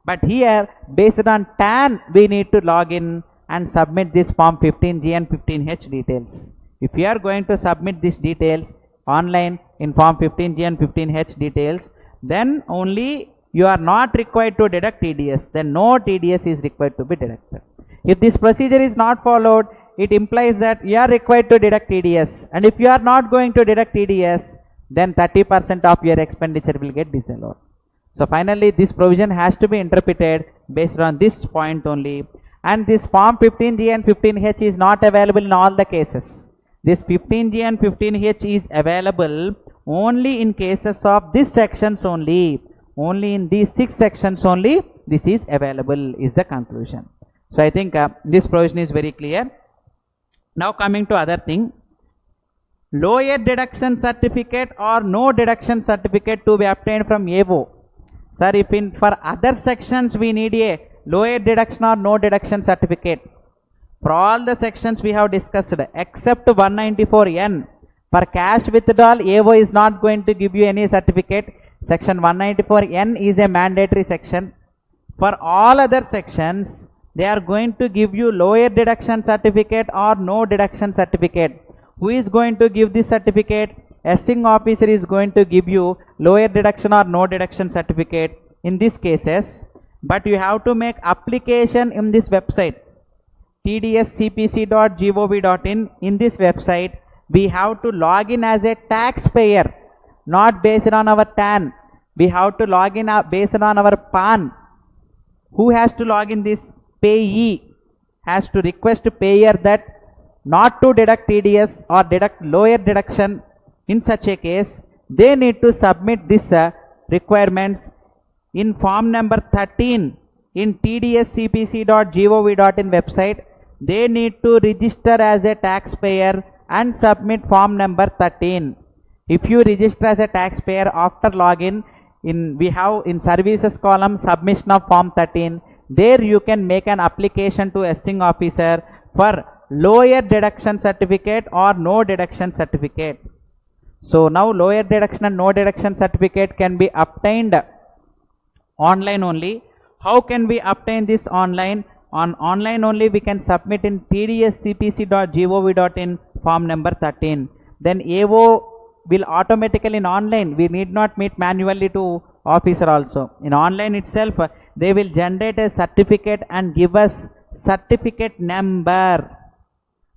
But here, based on TAN, we need to log in and submit this form 15G and 15H details. If you are going to submit these details online in form 15G and 15H details, then only you are not required to deduct TDS. Then no TDS is required to be deducted. If this procedure is not followed, it implies that you are required to deduct TDS. And if you are not going to deduct TDS, then 30% of your expenditure will get disallowed. So finally, this provision has to be interpreted based on this point only. And this form 15G and 15H is not available in all the cases. This 15G and 15H is available only in cases of these sections only. Only in these 6 sections only this is available is the conclusion. So I think this provision is very clear. Now coming to other thing. Lower deduction certificate or no deduction certificate to be obtained from AO. Sir, if for other sections we need a lower deduction or no deduction certificate. For all the sections we have discussed except 194N. For cash withdrawal, AO is not going to give you any certificate. Section 194N is a mandatory section. For all other sections, they are going to give you lower deduction certificate or no deduction certificate. Who is going to give this certificate? Assessing officer is going to give you lower deduction or no deduction certificate in these cases. But you have to make application in this website tdscpc.gov.in. In this website, we have to log in as a taxpayer, not based on our TAN. We have to log in based on our PAN. Who has to log in this? Payee has to request payer that not to deduct TDS or deduct lower deduction. In such a case, they need to submit this requirements in form number 13 in tdscpc.gov.in website, they need to register as a taxpayer and submit form number 13. If you register as a taxpayer after login, we have in services column submission of form 13. There you can make an application to assessing officer for lower deduction certificate or no deduction certificate. So now lower deduction and no deduction certificate can be obtained online only. How can we obtain this online? On online only we can submit in tdscpc.gov.in form number 13. Then AO will automatically in online, we need not meet manually to officer also. In online itself, they will generate a certificate and give us certificate number.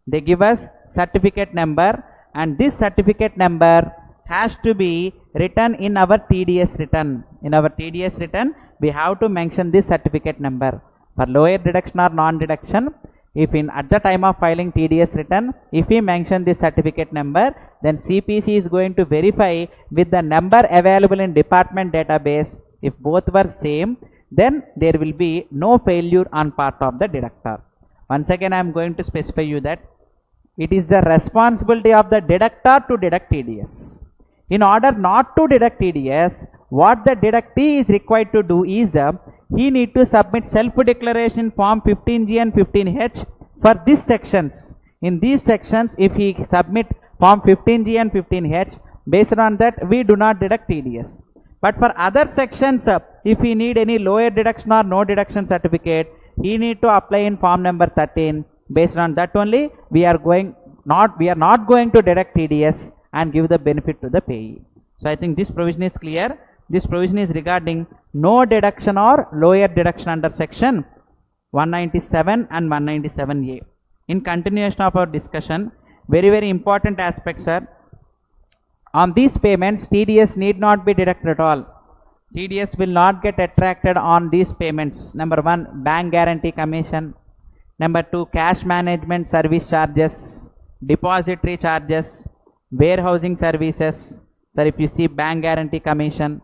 They give us certificate number, and this certificate number has to be written in our TDS return. In our TDS return, we have to mention this certificate number. For lower deduction or non-deduction, if at the time of filing TDS return, if we mention this certificate number, then CPC is going to verify with the number available in department database. If both were same, then there will be no failure on part of the deductor. Once again, I am going to specify you that it is the responsibility of the deductor to deduct TDS. In order not to deduct TDS, what the deductee is required to do is he need to submit self-declaration form 15G and 15H for these sections. In these sections, if he submit form 15G and 15H, based on that we do not deduct TDS. But for other sections, if he need any lower deduction or no deduction certificate, he need to apply in form number 13. Based on that only we are not going to deduct TDS and give the benefit to the payee. So I think this provision is clear. This provision is regarding no deduction or lower deduction under section 197 and 197A. In continuation of our discussion, very important aspects are, on these payments TDS need not be deducted at all. TDS will not get attracted on these payments. Number 1, bank guarantee commission. Number 2, cash management service charges, depository charges, warehousing services. Sir, if you see bank guarantee commission,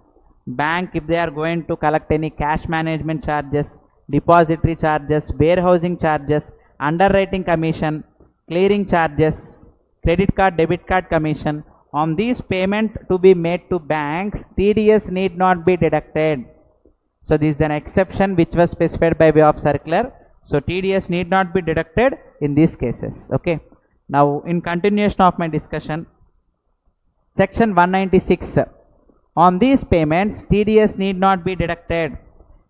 bank if they are going to collect any cash management charges, depository charges, warehousing charges, underwriting commission, clearing charges, credit card, debit card commission, on these payment to be made to banks, TDS need not be deducted. So this is an exception which was specified by way of circular. So TDS need not be deducted in these cases. Okay. Now in continuation of my discussion, section 196. On these payments, TDS need not be deducted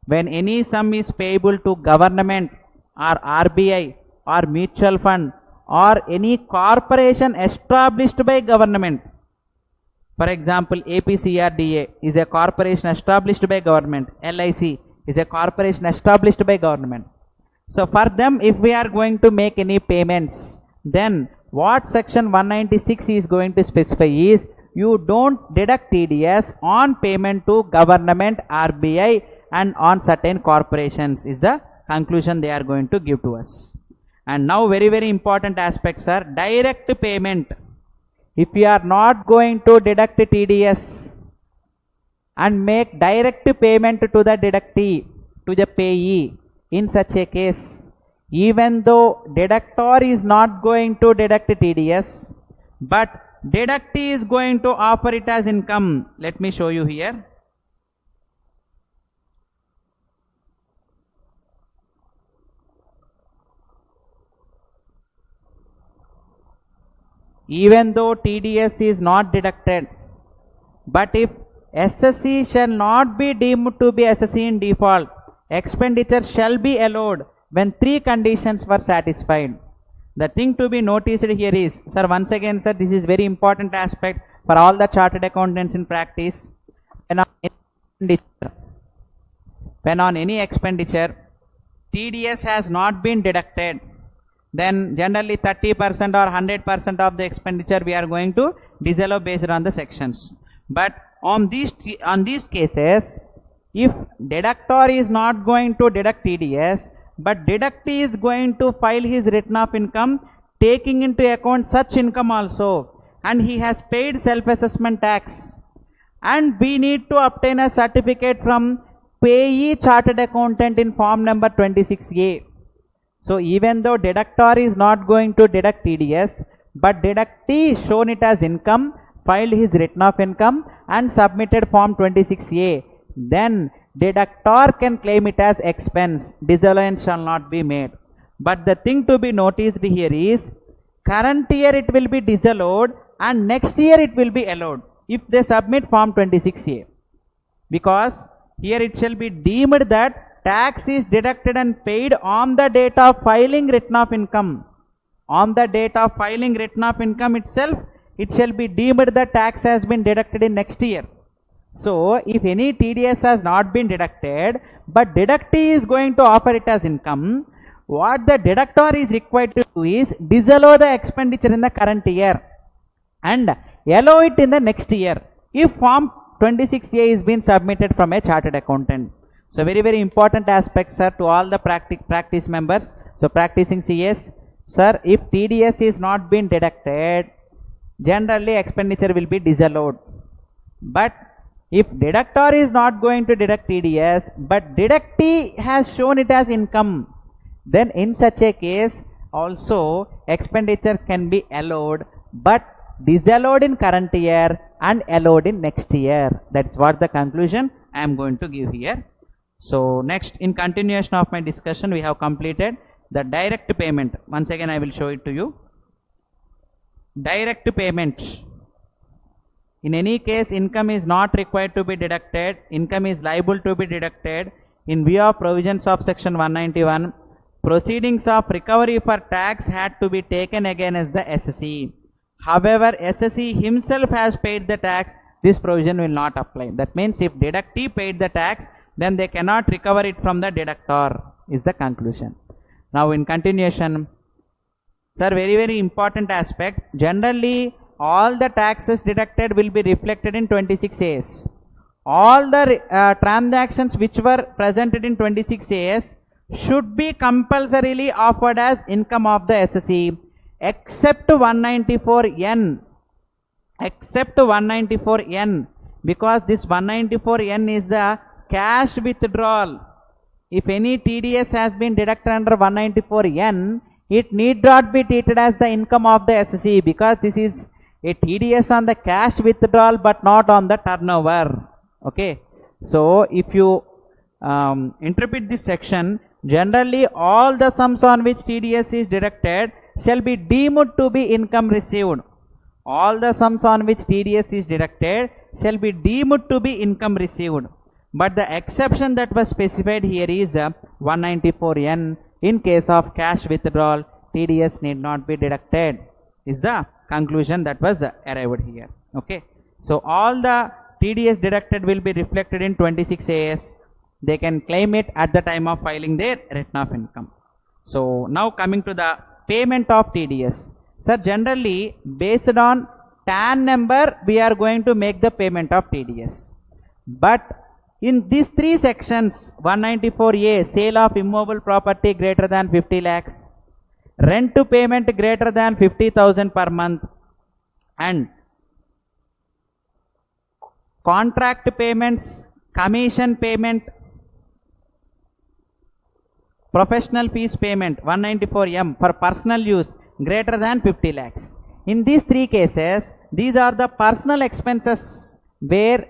when any sum is payable to government or RBI or mutual fund or any corporation established by government. For example, APCRDA is a corporation established by government. LIC is a corporation established by government. So for them, if we are going to make any payments, then what section 196 is going to specify is, you don't deduct TDS on payment to government, RBI and on certain corporations is the conclusion they are going to give to us. And now very important aspects are direct payment. If you are not going to deduct TDS and make direct payment to the deductee, to the payee, in such a case, even though deductor is not going to deduct TDS, but deductee is going to offer it as income. Let me show you here. Even though TDS is not deducted, but if SSC shall not be deemed to be SSC in default, expenditure shall be allowed when 3 conditions were satisfied. The thing to be noticed here is, sir, once again, sir, this is very important aspect for all the chartered accountants in practice. When on any expenditure, TDS has not been deducted, then generally 30% or 100% of the expenditure we are going to disallow based on the sections. But on these cases, if deductor is not going to deduct TDS, but deductee is going to file his return of income taking into account such income also, and he has paid self-assessment tax, and we need to obtain a certificate from payee chartered accountant in form number 26A. So even though deductor is not going to deduct TDS, but deductee shown it as income, filed his return of income and submitted form 26A, then deductor can claim it as expense. Disallowance shall not be made. But the thing to be noticed here is, current year it will be disallowed and next year it will be allowed if they submit form 26A. Because here it shall be deemed that tax is deducted and paid on the date of filing return of income. On the date of filing return of income itself, it shall be deemed that tax has been deducted in next year. So if any TDS has not been deducted, but deductee is going to offer it as income, what the deductor is required to do is disallow the expenditure in the current year and allow it in the next year if form 26A is being submitted from a chartered accountant. So very important aspects, sir, to all the practice members. So practicing CS, sir, if TDS is not being deducted, generally expenditure will be disallowed. But if deductor is not going to deduct TDS, but deductee has shown it as income, then in such a case also expenditure can be allowed, but disallowed in current year and allowed in next year. That's what the conclusion I am going to give here. So next, in continuation of my discussion, we have completed the direct payment. Once again I will show it to you. Direct payment. In any case, income is not required to be deducted. Income is liable to be deducted in view of provisions of section 191. Proceedings of recovery for tax had to be taken against the assessee. However, assessee himself has paid the tax, this provision will not apply. That means if deductee paid the tax, then they cannot recover it from the deductor, is the conclusion. Now in continuation, sir, very important aspect. Generally, all the taxes deducted will be reflected in 26As. All the transactions which were presented in 26As should be compulsorily offered as income of the assessee, except 194N. Except 194N, because this 194N is the cash withdrawal. If any TDS has been deducted under 194N, it need not be treated as the income of the assessee, because this is a TDS on the cash withdrawal but not on the turnover. Okay. So if you interpret this section, generally all the sums on which TDS is deducted shall be deemed to be income received. All the sums on which TDS is deducted shall be deemed to be income received. But the exception that was specified here is 194N. In case of cash withdrawal, TDS need not be deducted, is the conclusion that was arrived here. Okay. So all the TDS deducted will be reflected in 26As. They can claim it at the time of filing their return of income. So now coming to the payment of TDS. Sir, generally based on TAN number we are going to make the payment of TDS. But in these three sections, 194A, sale of immovable property greater than 50 lakhs, rent to payment greater than 50,000 per month, and contract payments, commission payment, professional fees payment 194M for personal use greater than 50 lakhs. In these three cases, these are the personal expenses where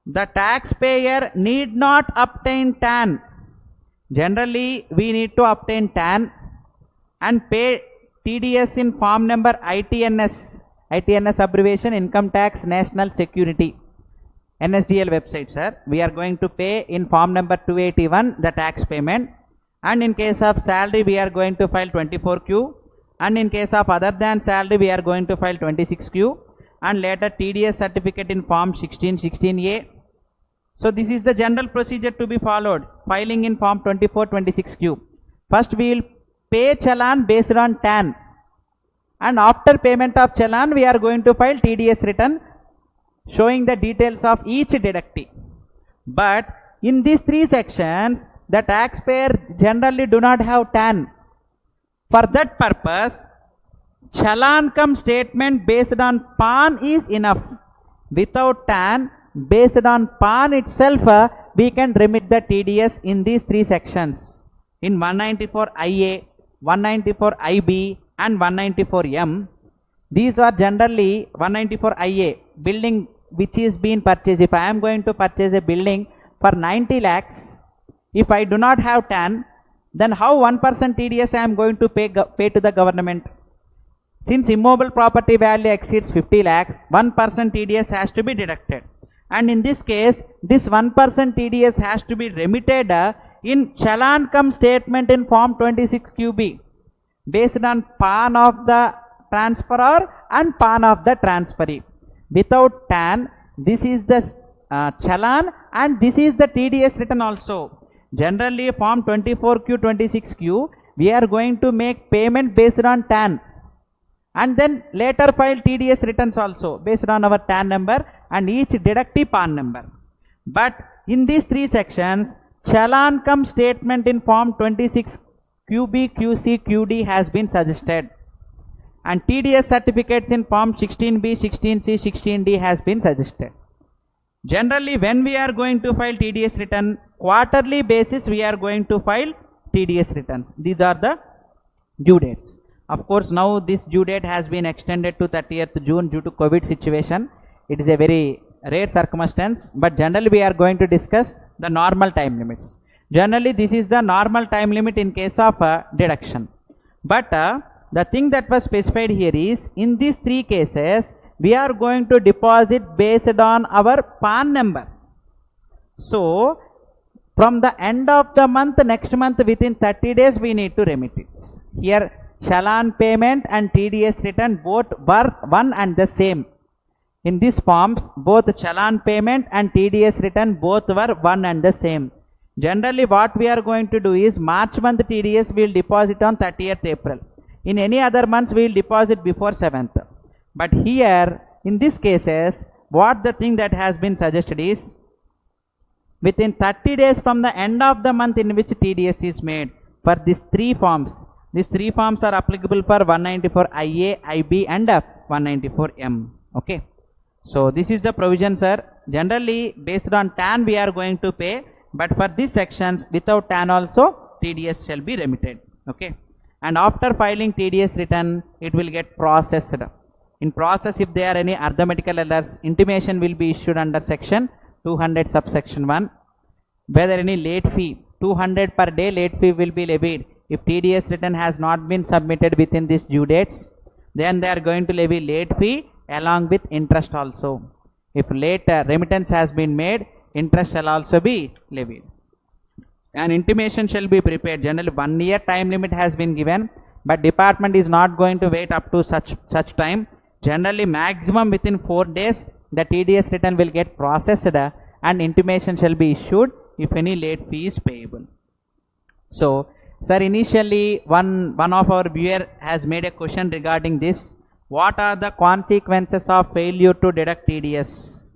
the taxpayer need not obtain TAN. Generally, we need to obtain TAN and pay TDS in form number ITNS. ITNS abbreviation, Income Tax National Security. NSDL website, sir. We are going to pay in form number 281 the tax payment. And in case of salary, we are going to file 24Q. And in case of other than salary, we are going to file 26Q. And later TDS certificate in form 16A. So this is the general procedure to be followed. Filing in form 24-26Q. First we will pay challan based on TAN. And after payment of challan, we are going to file TDS return showing the details of each deductee. But in these three sections, the taxpayer generally do not have TAN. For that purpose, challan cum statement based on PAN is enough. Without TAN, based on PAN itself, we can remit the TDS in these three sections. In 194IA, 194IB and 194M. These are generally 194IA, building which is being purchased. If I am going to purchase a building for 90 lakhs, if I do not have TAN, then how 1% TDS I am going to pay to the government? Since immobile property value exceeds 50 lakhs, 1% TDS has to be deducted. And in this case, this 1% TDS has to be remitted in challan cum statement in form 26QB based on PAN of the transferor and PAN of the transferee. Without TAN, this is the challan and this is the TDS written also. Generally, form 24Q, 26Q, we are going to make payment based on TAN. And then later file TDS returns also based on our TAN number and each deductee PAN number. But in these three sections, challan cum statement in form 26 QB, QC, QD has been suggested. And TDS certificates in form 16B, 16C, 16D has been suggested. Generally, when we are going to file TDS return, quarterly basis we are going to file TDS returns. These are the due dates. Of course, now this due date has been extended to 30th June due to COVID situation. It is a very rare circumstance, but generally we are going to discuss the normal time limits. Generally, this is the normal time limit in case of deduction. But the thing that was specified here is, in these three cases, we are going to deposit based on our PAN number. So, from the end of the month, next month, within 30 days, we need to remit it. Here, challan payment and TDS return both were one and the same. In these forms, both challan payment and TDS return both were one and the same. Generally, what we are going to do is, March month TDS we will deposit on 30th April. In any other months, we will deposit before 7th. But here, in these cases, what the thing that has been suggested is, within 30 days from the end of the month in which TDS is made, for these three forms are applicable for 194IA, IB and 194M. Okay. So, this is the provision, sir. Generally, based on TAN we are going to pay, but for these sections, without TAN also, TDS shall be remitted. Okay. And after filing TDS return, it will get processed. In process, if there are any arithmetical errors, intimation will be issued under section 200 subsection 1. Whether any late fee, 200 per day late fee will be levied. If TDS return has not been submitted within these due dates, then they are going to levy late fee along with interest also. If late remittance has been made, interest shall also be levied. An intimation shall be prepared. Generally, 1 year time limit has been given, but department is not going to wait up to such time. Generally, maximum within 4 days, the TDS return will get processed and intimation shall be issued if any late fee is payable. So, sir, initially one of our viewer has made a question regarding this. What are the consequences of failure to deduct TDS?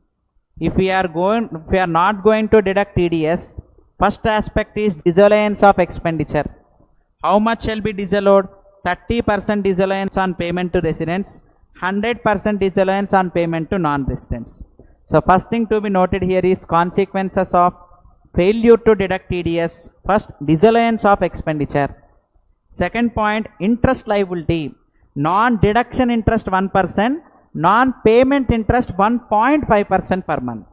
If we are not going to deduct TDS, first aspect is disallowance of expenditure. How much shall be disallowed? 30% disallowance on payment to residents, 100% disallowance on payment to non-residents. So, first thing to be noted here is consequences of failure to deduct TDS. First, disallowance of expenditure. Second point, interest liability. Non-deduction interest 1%, non-payment interest 1.5% per month.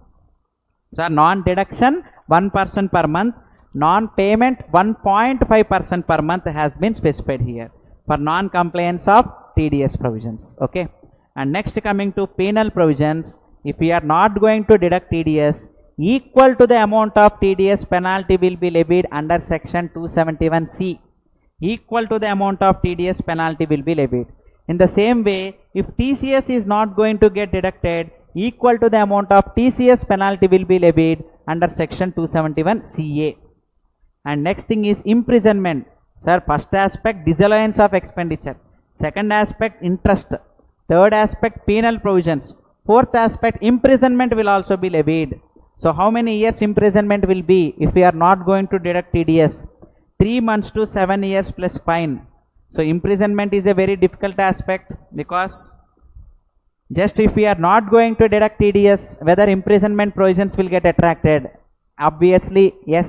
So, non-deduction 1% per month, non-payment 1.5% per month has been specified here for non-compliance of TDS provisions. Okay. And next, coming to penal provisions, if we are not going to deduct TDS, equal to the amount of TDS penalty will be levied under section 271C. Equal to the amount of TDS penalty will be levied. In the same way, if TCS is not going to get deducted, equal to the amount of TCS penalty will be levied under section 271CA. And next thing is imprisonment. Sir, first aspect disallowance of expenditure. Second aspect interest. Third aspect penal provisions. Fourth aspect imprisonment will also be levied. So, how many years imprisonment will be if we are not going to deduct TDS? 3 months to 7 years plus fine. So, imprisonment is a very difficult aspect, because just if we are not going to deduct TDS, whether imprisonment provisions will get attracted. Obviously yes.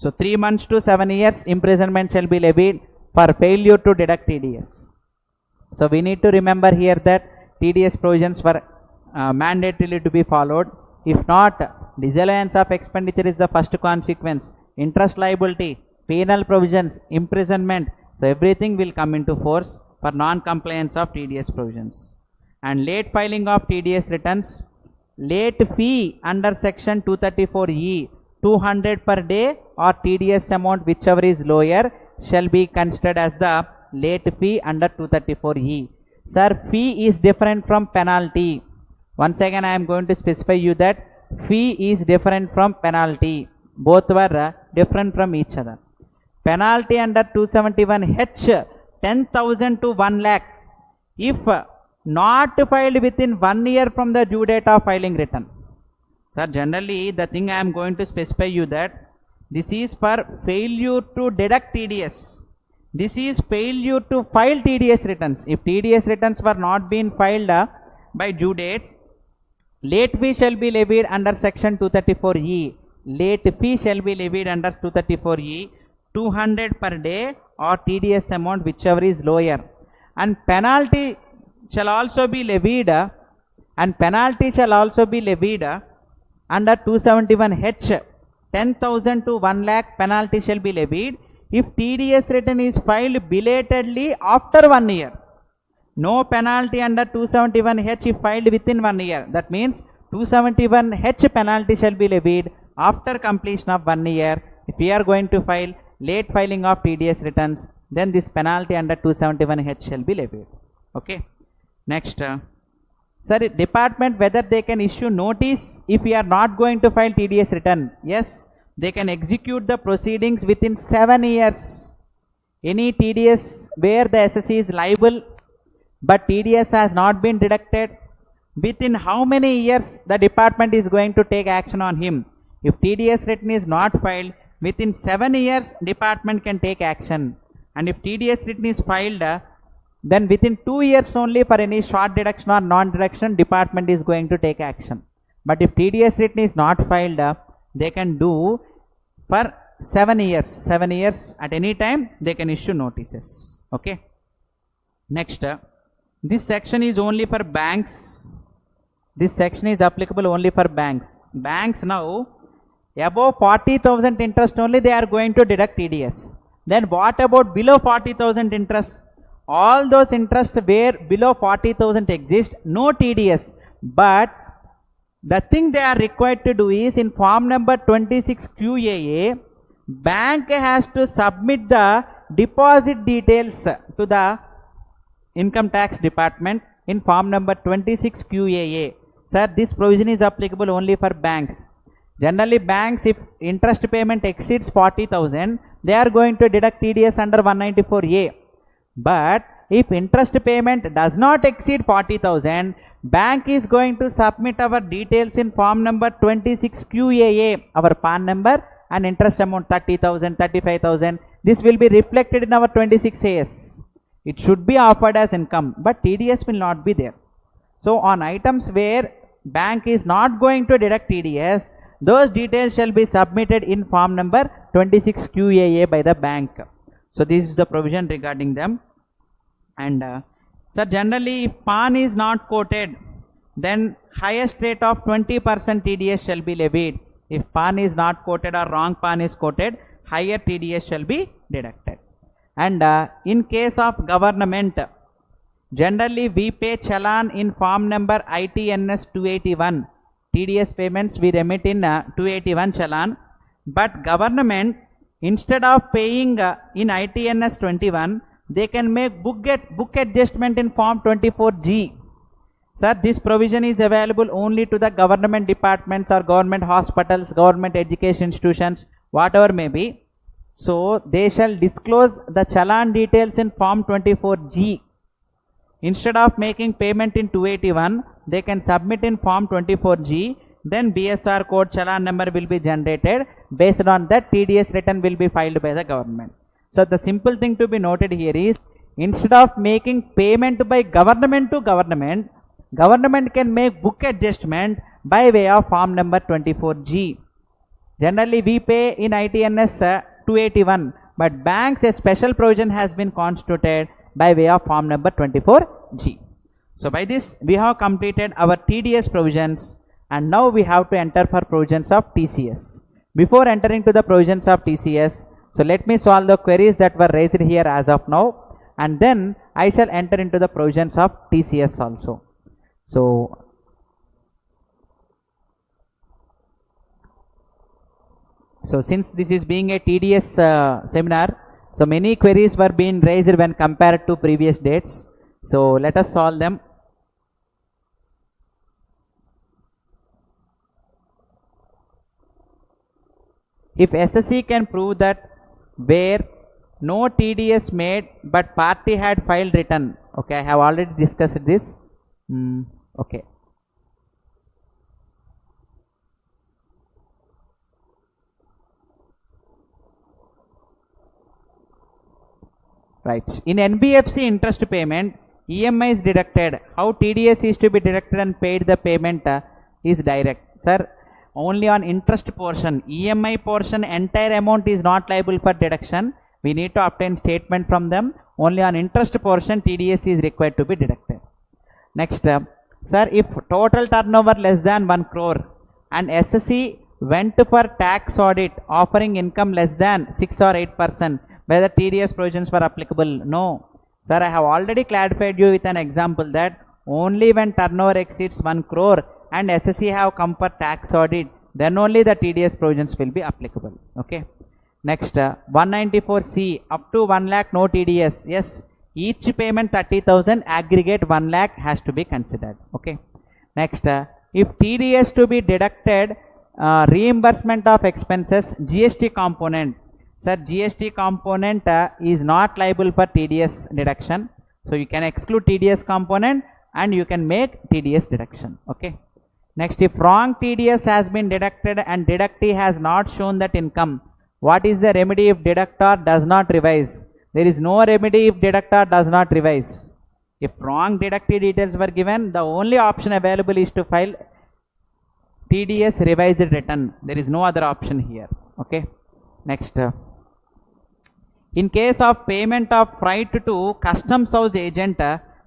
So 3 months to 7 years imprisonment shall be levied for failure to deduct TDS. So we need to remember here that TDS provisions were mandatorily to be followed. If not, disallowance of expenditure is the first consequence. Interest liability, penal provisions, imprisonment. So everything will come into force for non-compliance of TDS provisions. And late filing of TDS returns, late fee under section 234E, 200 per day or TDS amount whichever is lower shall be considered as the late fee under 234E. Sir, fee is different from penalty. Once again I am going to specify you that fee is different from penalty. Both were different from each other. Penalty under 271H 10,000 to 1 lakh if not filed within 1 year from the due date of filing return. Sir, generally the thing I am going to specify you that this is for failure to deduct TDS. This is failure to file TDS returns. If TDS returns were not being filed by due dates, late fee shall be levied under section 234E. Late fee shall be levied under 234E, 200 per day or TDS amount whichever is lower. And penalty shall also be levied under 271H 10,000 to 1 lakh penalty shall be levied if TDS return is filed belatedly after 1 year. No penalty under 271H if filed within 1 year. That means 271H penalty shall be levied after completion of 1 year. If we are going to file late filing of TDS returns, then this penalty under 271H shall be levied. Okay. Next, sir, department whether they can issue notice if we are not going to file TDS return. Yes, they can execute the proceedings within 7 years. Any TDS where the assessee is liable but TDS has not been deducted, within how many years the department is going to take action on him? If TDS return is not filed, within 7 years department can take action. And if TDS return is filed, then within 2 years only for any short deduction or non-deduction department is going to take action. But if TDS return is not filed, they can do for 7 years. 7 years at any time they can issue notices. Okay. Next, this section is only for banks. This section is applicable only for banks. Banks now above 40,000 interest only they are going to deduct TDS. Then what about below 40,000 interest? All those interests where below 40,000 exist, no TDS. But the thing they are required to do is in form number 26 QAA, bank has to submit the deposit details to the income tax department in form number 26 QAA. Sir, this provision is applicable only for banks. Generally banks, if interest payment exceeds 40,000, they are going to deduct TDS under 194A. But if interest payment does not exceed 40,000, bank is going to submit our details in form number 26 QAA, our PAN number and interest amount 30,000, 35,000. This will be reflected in our 26AS. It should be offered as income, but TDS will not be there. So on items where bank is not going to deduct TDS, those details shall be submitted in form number 26 QAA by the bank. So this is the provision regarding them. And sir, generally if PAN is not quoted, then highest rate of 20% TDS shall be levied. If PAN is not quoted or wrong PAN is quoted, higher TDS shall be deducted. And in case of government, generally we pay challan in form number ITNS 281. TDS payments we remit in 281 challan. But government, instead of paying in ITNS 21, they can make book adjustment in form 24G. Sir, this provision is available only to the government departments or government hospitals, government education institutions, whatever may be. So they shall disclose the challan details in form 24G. Instead of making payment in 281, they can submit in form 24G. Then BSR code challan number will be generated. Based on that, TDS return will be filed by the government. So the simple thing to be noted here is, instead of making payment by government to government, government can make book adjustment by way of form number 24G. Generally we pay in ITNS 281, but banks a special provision has been constituted by way of form number 24G. So by this we have completed our TDS provisions, and now we have to enter for provisions of TCS. Before entering to the provisions of TCS, so let me solve the queries that were raised here as of now, and then I shall enter into the provisions of TCS also. So since this is being a TDS seminar, so many queries were being raised when compared to previous dates. So let us solve them. If SSC can prove that where no TDS made but party had filed return, okay, I have already discussed this. Okay. Right. In NBFC interest payment, EMI is deducted. How TDS is to be deducted and paid the payment is direct. Sir, only on interest portion. EMI portion, entire amount is not liable for deduction. We need to obtain statement from them. Only on interest portion, TDS is required to be deducted. Next, sir, if total turnover less than 1 crore and SSC went for tax audit offering income less than 6 or 8%, whether TDS provisions were applicable? No. Sir, I have already clarified you with an example that only when turnover exceeds 1 crore and SSC have come for tax audit, then only the TDS provisions will be applicable. Okay. Next, 194C, up to 1 lakh no TDS. Yes, each payment 30,000, aggregate 1 lakh has to be considered. Okay. Next, if TDS to be deducted, reimbursement of expenses, GST component. Sir, GST component is not liable for TDS deduction. So you can exclude TDS component and you can make TDS deduction. Okay. Next, if wrong TDS has been deducted and deductee has not shown that income, what is the remedy if deductor does not revise? There is no remedy if deductor does not revise. If wrong deductee details were given, the only option available is to file TDS revised return. There is no other option here. Okay. Next, in case of payment of freight to customs house agent,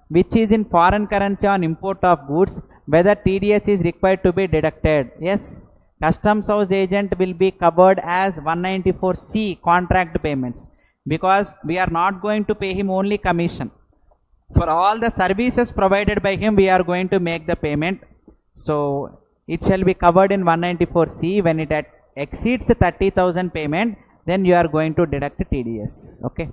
which is in foreign currency on import of goods, whether TDS is required to be deducted? Yes, customs house agent will be covered as 194C contract payments, because we are not going to pay him only commission. For all the services provided by him, we are going to make the payment. So it shall be covered in 194C. When it exceeds 30,000 payment, then you are going to deduct TDS. Okay.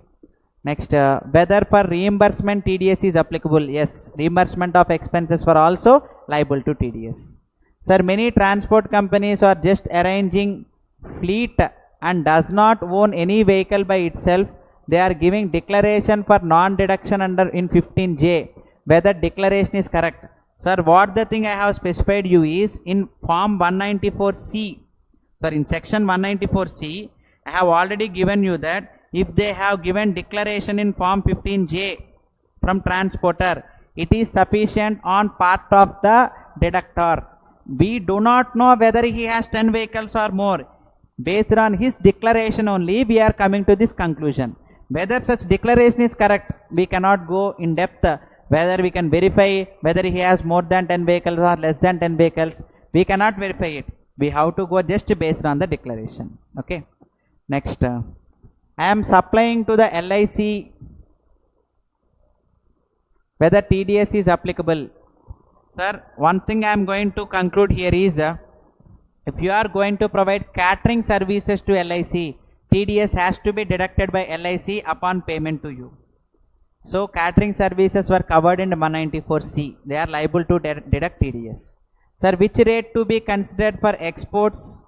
Next, whether for reimbursement TDS is applicable? Yes, reimbursement of expenses were also liable to TDS. Sir, many transport companies are just arranging fleet and does not own any vehicle by itself. They are giving declaration for non-deduction under in 15J. Whether declaration is correct? Sir, what the thing I have specified you is in form 194C. Sir, in section 194C, I have already given you that if they have given declaration in form 15J from transporter, it is sufficient on part of the deductor. We do not know whether he has 10 vehicles or more. Based on his declaration only, we are coming to this conclusion. Whether such declaration is correct, we cannot go in depth. Whether we can verify whether he has more than 10 vehicles or less than 10 vehicles, we cannot verify it. We have to go just based on the declaration. Okay. Next, I am supplying to the LIC, whether TDS is applicable. Sir, one thing I am going to conclude here is, if you are going to provide catering services to LIC, TDS has to be deducted by LIC upon payment to you. So catering services were covered in 194C. They are liable to deduct TDS. Sir, which rate to be considered for exports?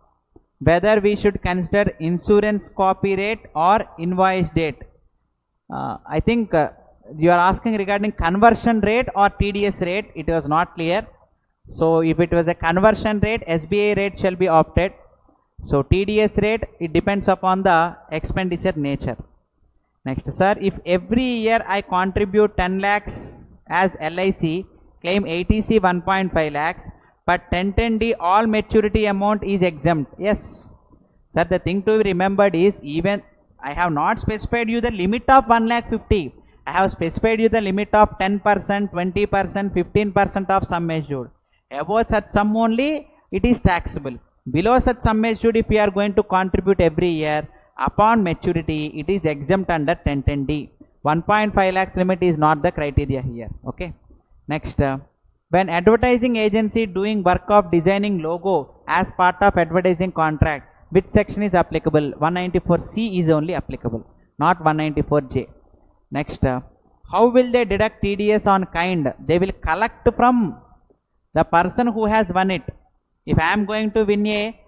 Whether we should consider insurance copy rate or invoice date? I think you are asking regarding conversion rate or TDS rate. It was not clear. So if it was a conversion rate, SBI rate shall be opted. So TDS rate, it depends upon the expenditure nature. Next, sir, if every year I contribute 10 lakhs as LIC, claim ATC 1.5 lakhs, but 1010D all maturity amount is exempt. Yes, Sir, the thing to be remembered is, even I have not specified you the limit of 1,50,000. I have specified you the limit of 10%, 20%, 15% of sum assured. Above such sum only it is taxable. Below such sum assured, if you are going to contribute every year, upon maturity it is exempt under 1010D. 1.5 lakhs limit is not the criteria here. Okay. Next, when advertising agency doing work of designing logo as part of advertising contract, which section is applicable? 194C is only applicable, not 194J. Next, how will they deduct TDS on kind? They will collect from the person who has won it. If I am going to win a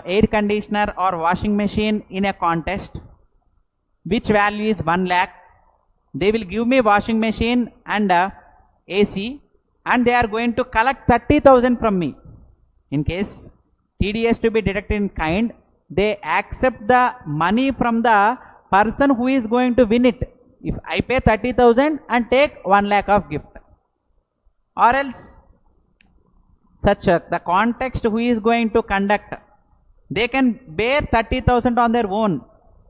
air conditioner or washing machine in a contest, which value is 1 lakh, they will give me washing machine and AC, and they are going to collect 30,000 from me. In case TDS to be deducted in kind, they accept the money from the person who is going to win it. If I pay 30,000 and take 1 lakh of gift, or else the context who is going to conduct, they can bear 30,000 on their own,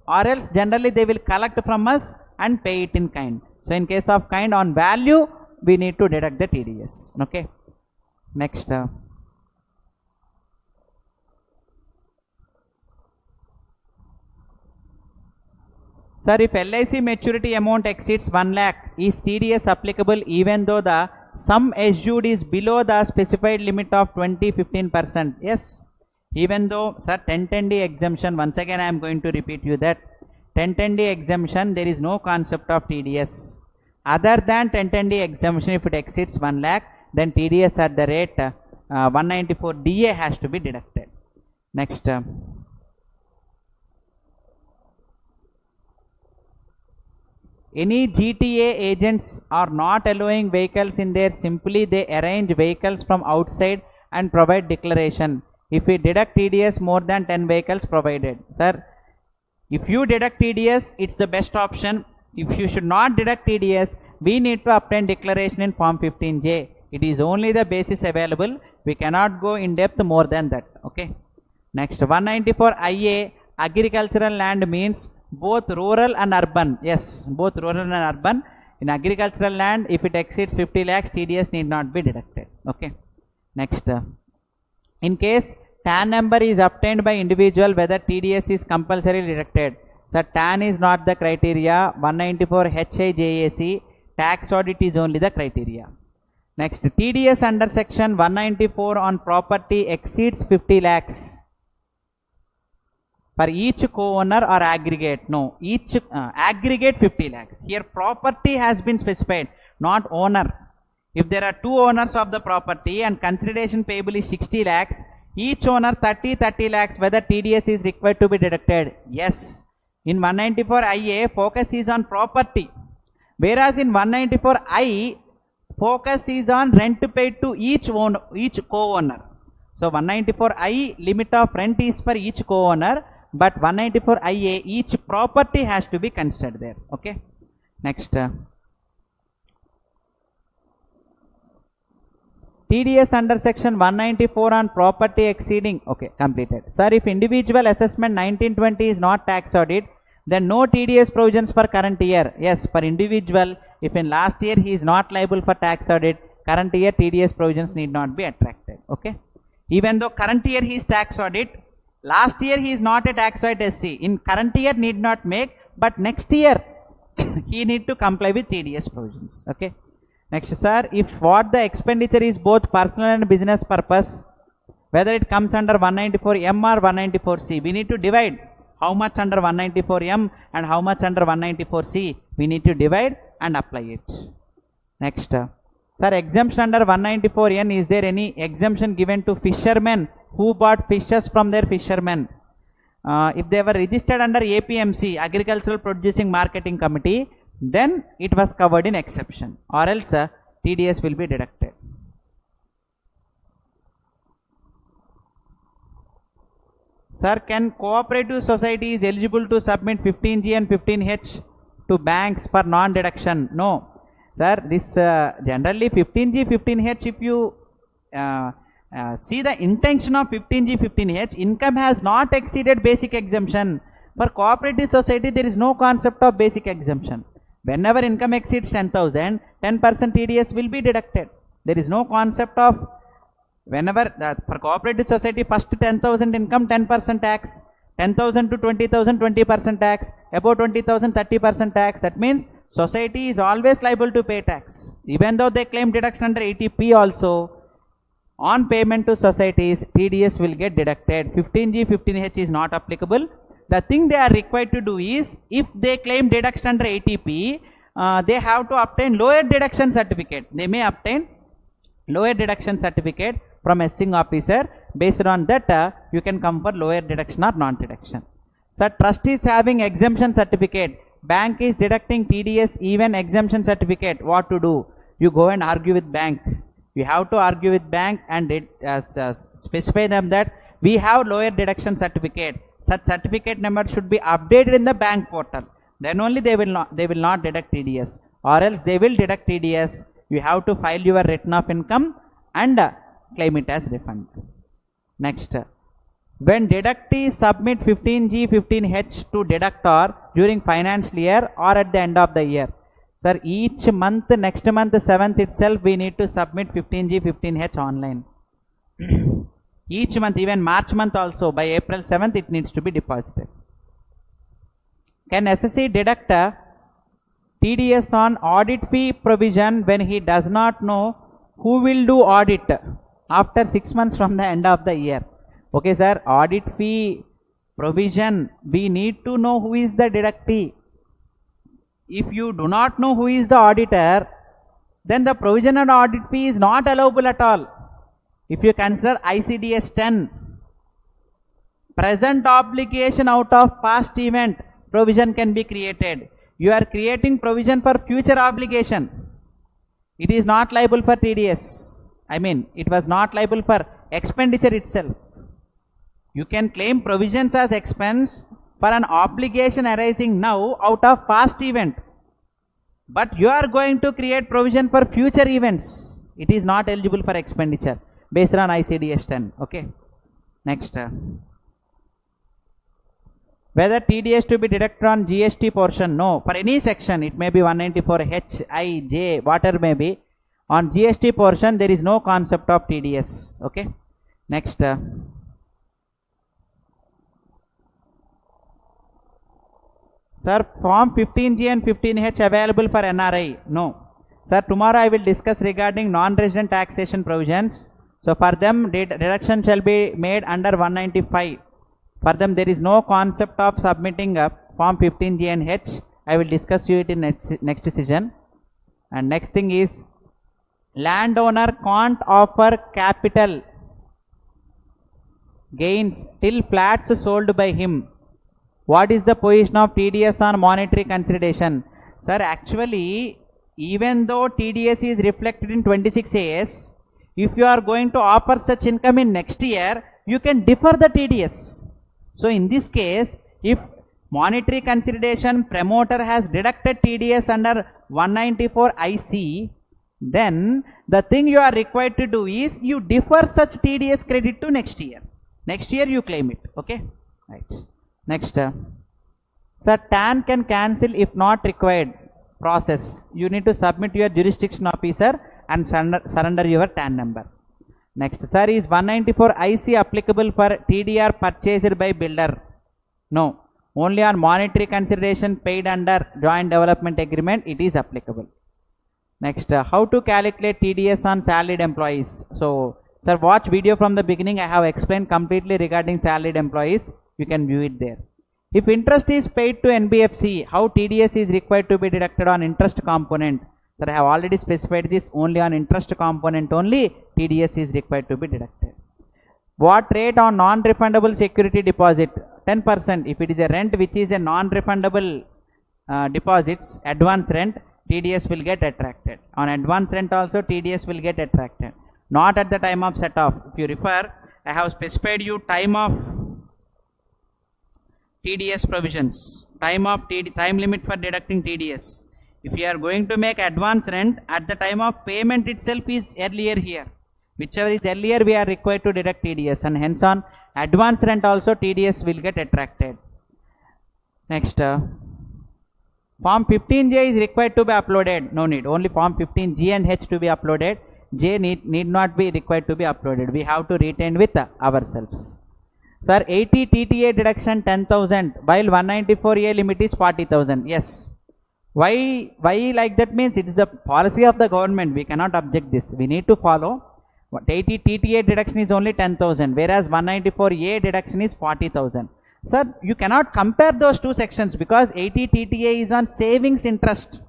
or else generally they will collect from us and pay it in kind. So in case of kind, on value we need to deduct the TDS. Okay. Next, sir, if LIC maturity amount exceeds 1 lakh, is TDS applicable even though the sum assured is below the specified limit of 20-15%? Yes. Even though, sir, 1010D exemption, once again I am going to repeat you that 1010D exemption, there is no concept of TDS. Other than 1010D exemption, if it exceeds 1 lakh, then TDS at the rate 194 DA has to be deducted. Next, any GTA agents are not allowing vehicles in there, simply they arrange vehicles from outside and provide declaration. If we deduct TDS, more than 10 vehicles provided. Sir, if you deduct TDS, it's the best option. If you should not deduct TDS, we need to obtain declaration in Form 15J. It is only the basis available. We cannot go in depth more than that. Okay. Next, 194 IA, agricultural land means both rural and urban. Yes, both rural and urban. In agricultural land, if it exceeds 50 lakhs, TDS need not be deducted. Okay. Next, in case TAN number is obtained by individual, whether TDS is compulsorily deducted. So TAN is not the criteria. 194 HIJAC, tax audit is only the criteria. Next, TDS under section 194 on property exceeds 50 lakhs. For each co-owner or aggregate? No, each aggregate 50 lakhs. Here property has been specified, not owner. If there are two owners of the property and consideration payable is 60 lakhs, each owner 30 lakhs, whether TDS is required to be deducted? Yes. In 194 IA, focus is on property, whereas in 194 I, focus is on rent paid to each co-owner. So 194 I, limit of rent is for each co-owner, but 194 IA, each property has to be considered there. Okay. Next, TDS under section 194 on property exceeding. Okay, completed. Sir, if individual assessment 1920 is not tax audit, then no TDS provisions for current year. Yes, for individual, if in last year he is not liable for tax audit, current year TDS provisions need not be attracted. Okay. Even though current year he is tax audit, last year he is not a tax audit SC. In current year need not make, but next year he need to comply with TDS provisions. Okay. Next, sir, if what the expenditure is both personal and business purpose, whether it comes under 194M or 194C, we need to divide how much under 194M and how much under 194C. We need to divide and apply it. Next, sir, exemption under 194N, is there any exemption given to fishermen who bought fishes from their fishermen? If they were registered under APMC, Agricultural Producing Marketing Committee, then it was covered in exception, or else TDS will be deducted. Sir, can cooperative society is eligible to submit 15G and 15H to banks for non-deduction? No. Sir, this generally 15G, 15H, if you See the intention of 15G, 15H. Income has not exceeded basic exemption. For cooperative society, there is no concept of basic exemption. Whenever income exceeds 10,000, 10% TDS will be deducted. There is no concept of whenever for cooperative society, first 10,000 income, 10% tax. 10,000 to 20,000, 20% tax. Above 20,000, 30% tax. That means society is always liable to pay tax. Even though they claim deduction under 80P also, on payment to societies, TDS will get deducted. 15G, 15H is not applicable. The thing they are required to do is, if they claim deduction under 80P, they have to obtain lower deduction certificate. They may obtain lower deduction certificate from assessing officer. Based on that, you can come for lower deduction or non-deduction. So, trust is having exemption certificate. Bank is deducting TDS even exemption certificate. What to do? You go and argue with bank. You have to argue with bank and specify them that we have lower deduction certificate. Such certificate number should be updated in the bank portal. Then only they will not deduct TDS, or else they will deduct TDS. You have to file your return of income and claim it as refund. Next, when deductees submit 15G, 15H to deductor during financial year or at the end of the year. Sir, each month, next month 7th itself, we need to submit 15G, 15H online. Each month, even March month also, by April 7th, it needs to be deposited. Can SSC deduct TDS on audit fee provision when he does not know who will do audit after 6 months from the end of the year? Okay, sir, audit fee provision, we need to know who is the deductee. If you do not know who is the auditor, then the provision on audit fee is not allowable at all. If you consider ICDS 10, present obligation out of past event, provision can be created. You are creating provision for future obligation. It is not liable for TDS. I mean, it was not liable for expenditure itself. You can claim provisions as expense for an obligation arising now out of past event. But you are going to create provision for future events. It is not eligible for expenditure based on ICDS 10. Okay. Next. Whether TDS to be deducted on GST portion? No. For any section, it may be 194H, I, J, whatever may be. On GST portion, there is no concept of TDS. Okay. Next. Sir, form 15G and 15H available for NRI? No. Sir, tomorrow I will discuss regarding non-resident taxation provisions. So, for them, deduction shall be made under 195. For them, there is no concept of submitting form 15G and H. I will discuss you it in next session. And next thing is, landowner can't offer capital gains till flats sold by him. What is the position of TDS on monetary consideration? Sir, actually, even though TDS is reflected in 26 AS, if you are going to offer such income in next year, you can defer the TDS. So, in this case, if monetary consideration promoter has deducted TDS under 194 IC, then the thing you are required to do is you defer such TDS credit to next year. Next year you claim it. Okay. Right. Next. Sir, TAN can cancel if not required. Process. You need to submit your jurisdiction officer and surrender your TAN number. Next. Sir, is 194 IC applicable for TDR purchased by builder? No. Only on monetary consideration paid under joint development agreement it is applicable. Next. How to calculate TDS on salaried employees? So, sir, watch video from the beginning. I have explained completely regarding salaried employees. You can view it there. If interest is paid to NBFC, how TDS is required to be deducted on interest component? Sir, I have already specified this. Only on interest component only TDS is required to be deducted. What rate on non-refundable security deposit? 10%. If it is a rent which is a non-refundable deposits, advance rent, TDS will get attracted. On advance rent also TDS will get attracted. Not at the time of set off. If you refer, I have specified you time of TDS provisions, time limit for deducting TDS. If you are going to make advance rent, at the time of payment itself is earlier here. Whichever is earlier, we are required to deduct TDS, and hence on advance rent also TDS will get attracted. Next, Form 15J is required to be uploaded. No need. Only Form 15G and H to be uploaded. J need not be required to be uploaded. We have to retain with ourselves. Sir, 80 TTA deduction 10,000 while 194A limit is 40,000. Yes. Why like that means it is a policy of the government. We cannot object this. We need to follow. 80 TTA deduction is only 10,000 whereas 194A deduction is 40,000. Sir, you cannot compare those two sections because 80 TTA is on savings interest,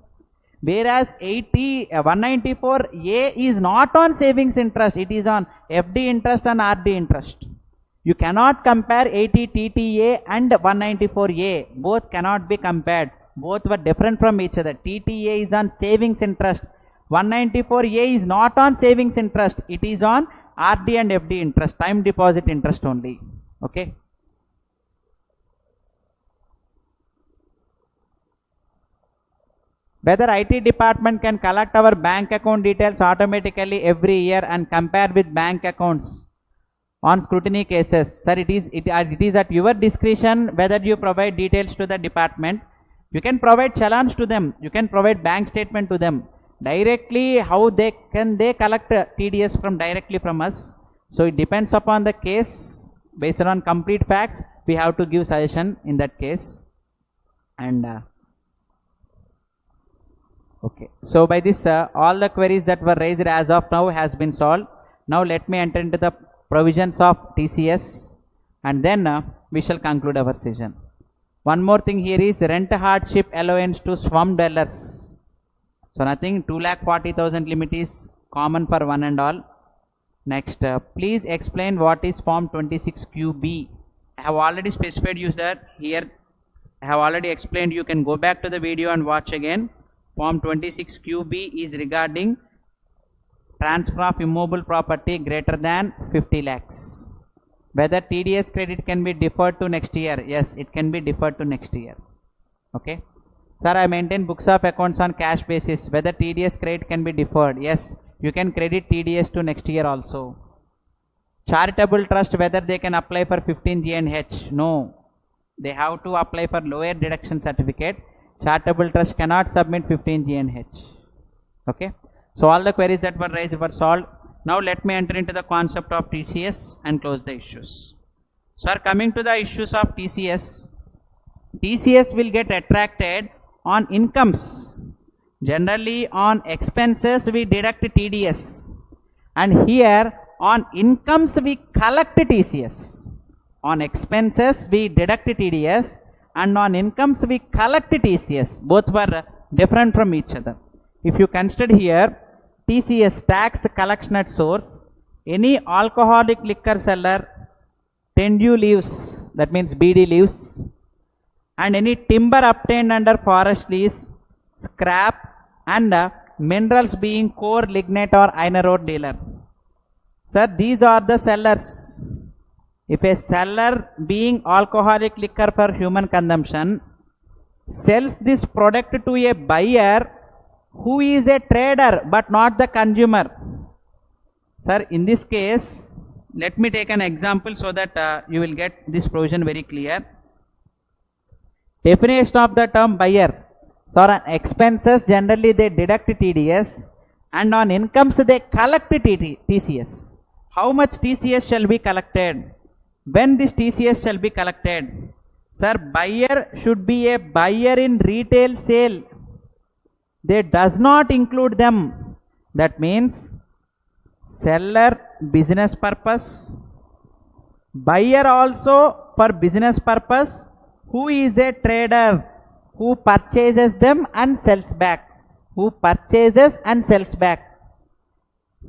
whereas 194A is not on savings interest, it is on FD interest and RD interest. You cannot compare 80 TTA and 194A, both cannot be compared, both were different from each other. TTA is on savings interest, 194A is not on savings interest, it is on RD and FD interest, time deposit interest only. Okay. Whether IT department can collect our bank account details automatically every year and compare with bank accounts on scrutiny cases. Sir, it is at your discretion whether you provide details to the department. You can provide challans to them. You can provide bank statement to them. Directly, how they collect TDS directly from us. So it depends upon the case. Based on complete facts, we have to give suggestion in that case. And okay, so by this all the queries that were raised as of now has been solved. Now let me enter into the provisions of TCS and then we shall conclude our session. One more thing here is rent hardship allowance to slum dwellers. So nothing, 2,40,000 limit is common for one and all. Next, please explain what is Form 26QB. I have already specified you that here. I have already explained. You can go back to the video and watch again. Form 26QB is regarding transfer of immovable property greater than 50 lakhs. Whether TDS credit can be deferred to next year. Yes, it can be deferred to next year. Okay. Sir, I maintain books of accounts on cash basis. Whether TDS credit can be deferred. Yes, you can credit TDS to next year also. Charitable trust, whether they can apply for 15G and H. No. They have to apply for lower deduction certificate. Charitable trust cannot submit 15G and H. Okay. So all the queries that were raised were solved. Now let me enter into the concept of TCS and close the issues. So coming to the issues of TCS, TCS will get attracted on incomes. Generally on expenses we deduct TDS, and here on incomes we collect TCS. On expenses we deduct TDS and on incomes we collect TCS. Both were different from each other. If you consider here TCS, tax collection at source, any alcoholic liquor seller, tendu leaves, that means BD leaves, and any timber obtained under forest lease, scrap, and minerals being core, lignite or iron ore dealer. Sir, these are the sellers. If a seller being alcoholic liquor for human consumption sells this product to a buyer who is a trader but not the consumer. Sir, in this case, let me take an example so that you will get this provision very clear. Definition of the term buyer. So on expenses generally they deduct TDS and on incomes they collect TCS. How much TCS shall be collected? When this TCS shall be collected? Sir, buyer should be a buyer in retail sale. They does not include them. That means seller business purpose, buyer also for business purpose, who is a trader who purchases them and sells back. Who purchases and sells back.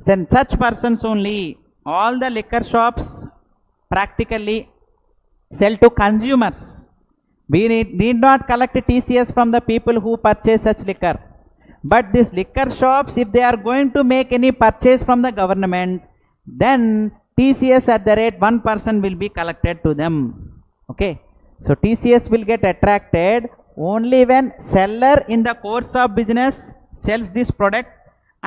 Then such persons only. All the liquor shops practically sell to consumers. We need not collect TCS from the people who purchase such liquor. But these liquor shops, if they are going to make any purchase from the government, then TCS at the rate 1% will be collected to them. Okay. So TCS will get attracted only when seller in the course of business sells this product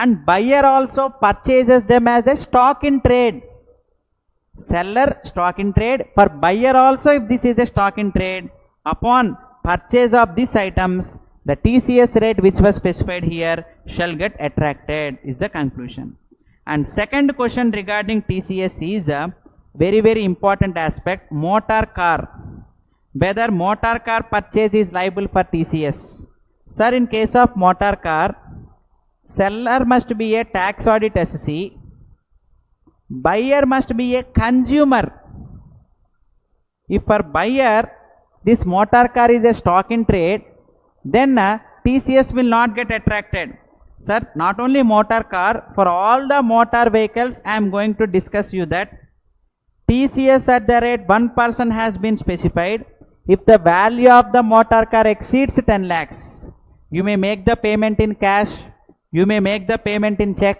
and buyer also purchases them as a stock in trade. Seller stock in trade, for buyer also if this is a stock in trade, upon purchase of these items, the TCS rate which was specified here shall get attracted is the conclusion. And second question regarding TCS is a very important aspect, motor car. Whether motor car purchase is liable for TCS. Sir, in case of motor car, seller must be a tax audit SC, buyer must be a consumer. If for buyer this motor car is a stock in trade, then TCS will not get attracted. Sir, not only motor car, for all the motor vehicles I am going to discuss you that TCS at the rate 1% has been specified. If the value of the motor car exceeds 10 lakhs, you may make the payment in cash, you may make the payment in check,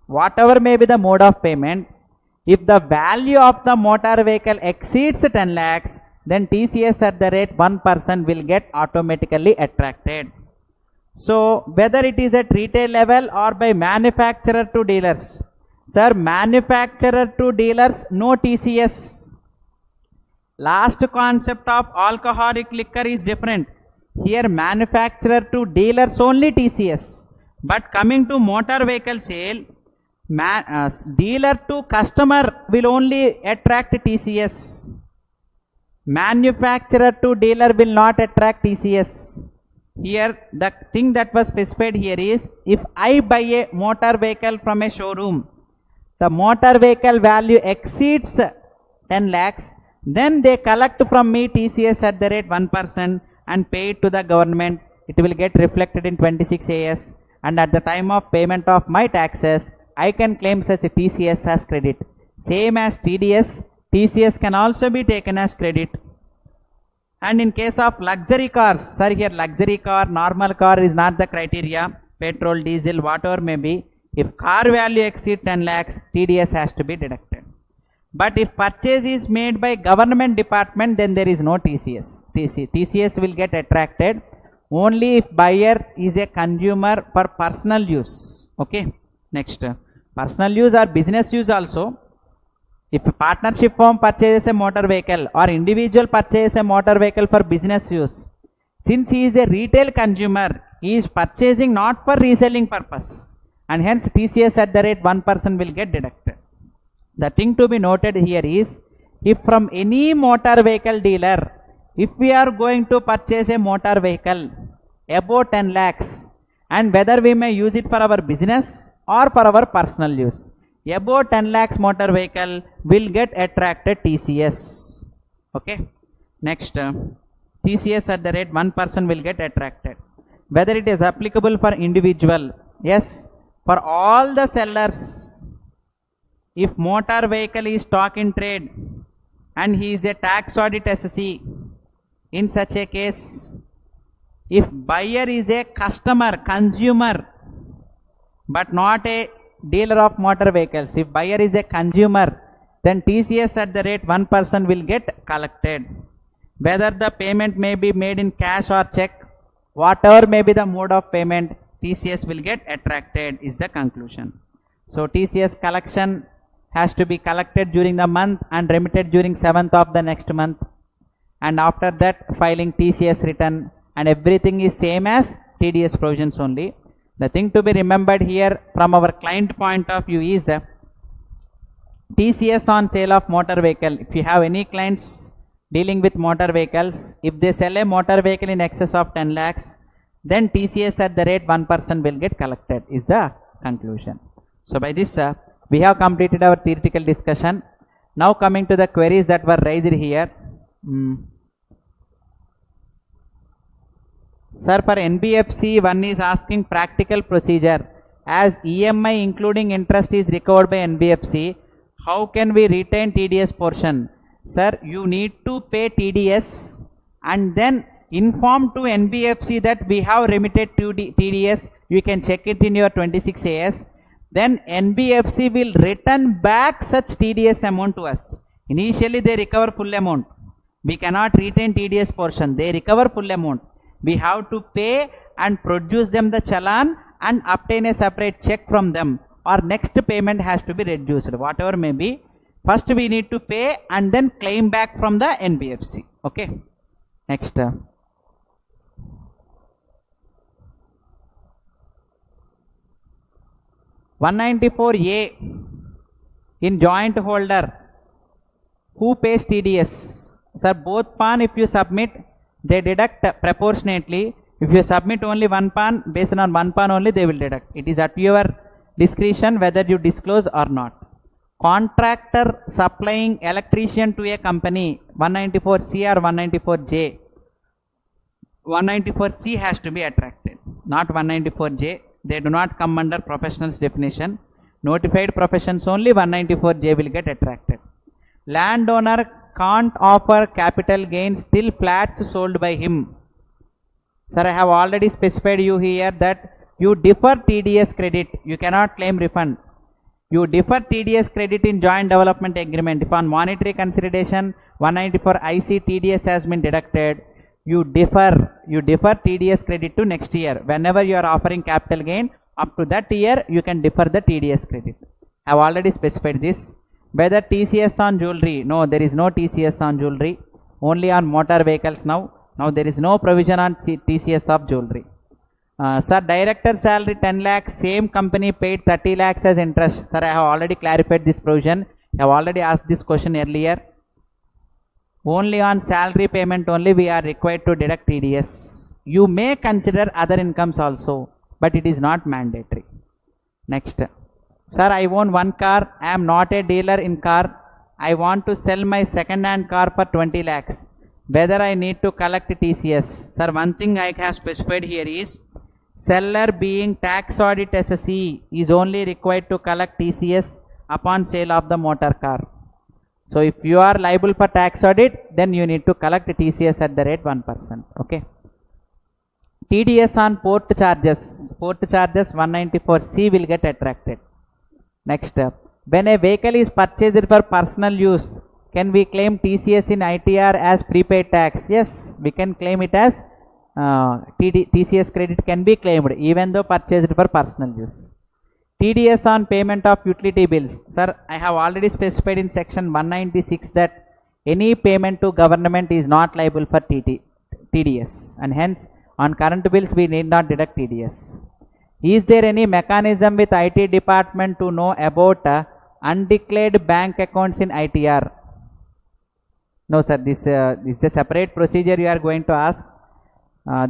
whatever may be the mode of payment. If the value of the motor vehicle exceeds 10 lakhs, then TCS at the rate 1% will get automatically attracted. So, whether it is at retail level or by manufacturer to dealers. Sir, manufacturer to dealers, no TCS. Last concept of alcoholic liquor is different. Here manufacturer to dealers only TCS. But coming to motor vehicle sale, dealer to customer will only attract TCS. Manufacturer to dealer will not attract TCS. Here the thing that was specified here is, if I buy a motor vehicle from a showroom, the motor vehicle value exceeds 10 lakhs, then they collect from me TCS at the rate 1% and pay it to the government. It will get reflected in 26 AS, and at the time of payment of my taxes, I can claim such a TCS as credit. Same as TDS, TCS can also be taken as credit. And in case of luxury cars, sir, here luxury car, normal car is not the criteria, petrol, diesel, whatever may be. If car value exceeds 10 lakhs, TDS has to be deducted. But if purchase is made by government department, then there is no TCS. TCS will get attracted only if buyer is a consumer for personal use. Okay. Next, personal use or business use also. If a partnership firm purchases a motor vehicle or individual purchases a motor vehicle for business use, since he is a retail consumer, he is purchasing not for reselling purpose, and hence TCS at the rate 1% will get deducted. The thing to be noted here is, if from any motor vehicle dealer, if we are going to purchase a motor vehicle above 10 lakhs, and whether we may use it for our business or for our personal use, above 10 lakhs motor vehicle will get attracted TCS. Okay. Next, TCS at the rate 1% will get attracted. Whether it is applicable for individual, yes, for all the sellers. If motor vehicle is stock in trade and he is a tax audit SC, in such a case, if buyer is a customer, consumer, but not a dealer of motor vehicles, if buyer is a consumer, then TCS at the rate 1% will get collected. Whether the payment may be made in cash or check, whatever may be the mode of payment, TCS will get attracted is the conclusion. So TCS collection has to be collected during the month and remitted during 7th of the next month, and after that filing TCS return, and everything is same as TDS provisions only. The thing to be remembered here from our client point of view is TCS on sale of motor vehicle. If you have any clients dealing with motor vehicles, if they sell a motor vehicle in excess of 10 lakhs, then TCS at the rate 1% will get collected is the conclusion. So by this we have completed our theoretical discussion. Now coming to the queries that were raised here. Sir, for NBFC, one is asking practical procedure. As EMI including interest is recovered by NBFC, how can we retain TDS portion? Sir, you need to pay TDS and then inform to NBFC that we have remitted to TDS. You can check it in your 26 AS. Then NBFC will return back such TDS amount to us. Initially they recover full amount. We cannot retain TDS portion. They recover full amount. We have to pay and produce them the challan and obtain a separate check from them, or next payment has to be reduced, whatever may be. First we need to pay and then claim back from the NBFC. Okay. Next. 194A in joint holder, who pays TDS? Sir, both PAN if you submit, they deduct proportionately. If you submit only one PAN, based on one PAN only they will deduct. It is at your discretion whether you disclose or not. Contractor supplying electrician to a company, 194C or 194J. 194C has to be attracted, not 194J. They do not come under professionals definition. Notified professions only 194J will get attracted. Landowner can't offer capital gains till flats sold by him. Sir, I have already specified you here that you defer TDS credit. You cannot claim refund. You defer TDS credit in joint development agreement. If on monetary consideration 194 IC TDS has been deducted, you defer TDS credit to next year. Whenever you are offering capital gain, up to that year you can defer the TDS credit. I have already specified this. Whether TCS on jewelry? No, there is no TCS on jewelry. Only on motor vehicles now. Now there is no provision on TCS of jewelry. Sir, director salary 10 lakhs, same company paid 30 lakhs as interest. Sir, I have already clarified this provision. I have already asked this question earlier. Only on salary payment only we are required to deduct TDS. You may consider other incomes also, but it is not mandatory. Next. Sir, I own one car. I am not a dealer in car. I want to sell my second hand car for 20 lakhs. Whether I need to collect TCS? Sir, one thing I have specified here is, seller being tax audit SSE is only required to collect TCS upon sale of the motor car. So if you are liable for tax audit, then you need to collect TCS at the rate 1%. Okay. TDS on port charges. Port charges 194C will get attracted. Next, when a vehicle is purchased for personal use, can we claim TCS in ITR as prepaid tax? Yes, we can claim it as TCS credit can be claimed even though purchased for personal use. TDS on payment of utility bills. Sir, I have already specified in section 196 that any payment to government is not liable for TDS, and hence on current bills we need not deduct TDS. Is there any mechanism with IT department to know about undeclared bank accounts in ITR? No sir, this is a separate procedure you are going to ask.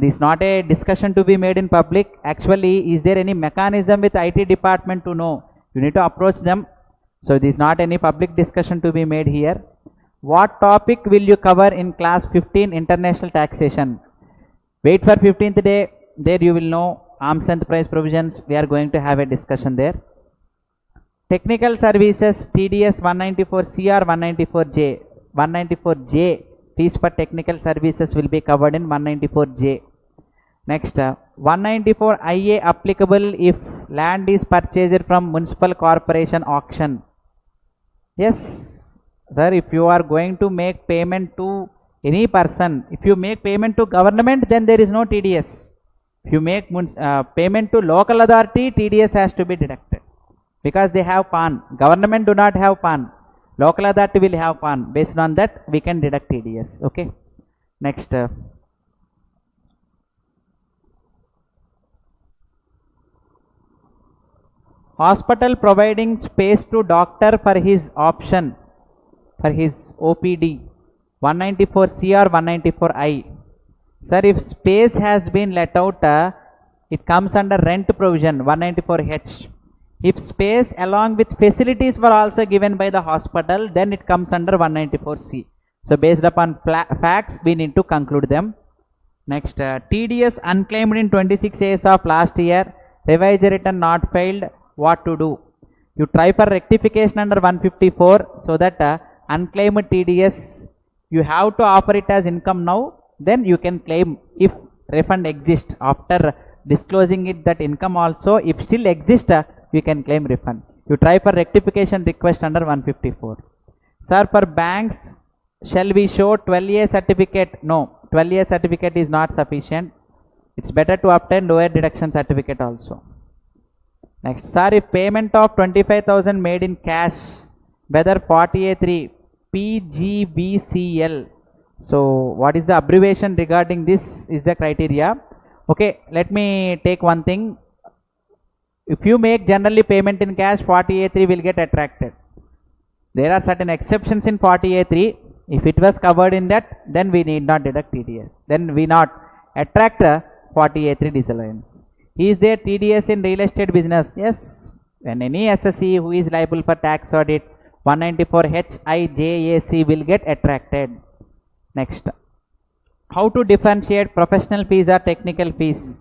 This is not a discussion to be made in public. Actually, is there any mechanism with IT department to know? You need to approach them. So this is not any public discussion to be made here. What topic will you cover in class 15 international taxation? Wait for 15th day. There you will know arms and price provisions. We are going to have a discussion there. Technical services TDS 194C or 194J. 194J. Fees for technical services will be covered in 194J. Next, 194IA applicable if land is purchased from municipal corporation auction. Yes, sir, if you are going to make payment to any person, if you make payment to government, then there is no TDS. If you make payment to local authority, TDS has to be deducted because they have PAN. Government do not have PAN. Local authority will have PAN. Based on that, we can deduct TDS. Okay. Next. Hospital providing space to doctor for his option, for his OPD, 194C or 194I. Sir, if space has been let out, it comes under rent provision, 194H. If space along with facilities were also given by the hospital, then it comes under 194C. So based upon facts, we need to conclude them. Next, TDS unclaimed in 26 days of last year, revised return not filed, what to do? You try for rectification under 154 so that unclaimed TDS, you have to offer it as income now, then you can claim if refund exists after disclosing it that income also, if still exists, you can claim refund. You try for rectification request under 154. Sir, for banks, shall we show 12A certificate? No, 12A certificate is not sufficient. It's better to obtain lower deduction certificate also. Next, sir, if payment of 25,000 made in cash, whether 40A3 PGBCL. So what is the abbreviation regarding this is the criteria. Okay, let me take one thing. If you make generally payment in cash, 40A3 will get attracted. There are certain exceptions in 40A3. If it was covered in that, then we need not deduct TDS. Then we not attract 40A3 disallowance. Is there TDS in real estate business? Yes. When any SSE who is liable for tax audit, 194 HIJAC will get attracted. Next, how to differentiate professional fees or technical fees?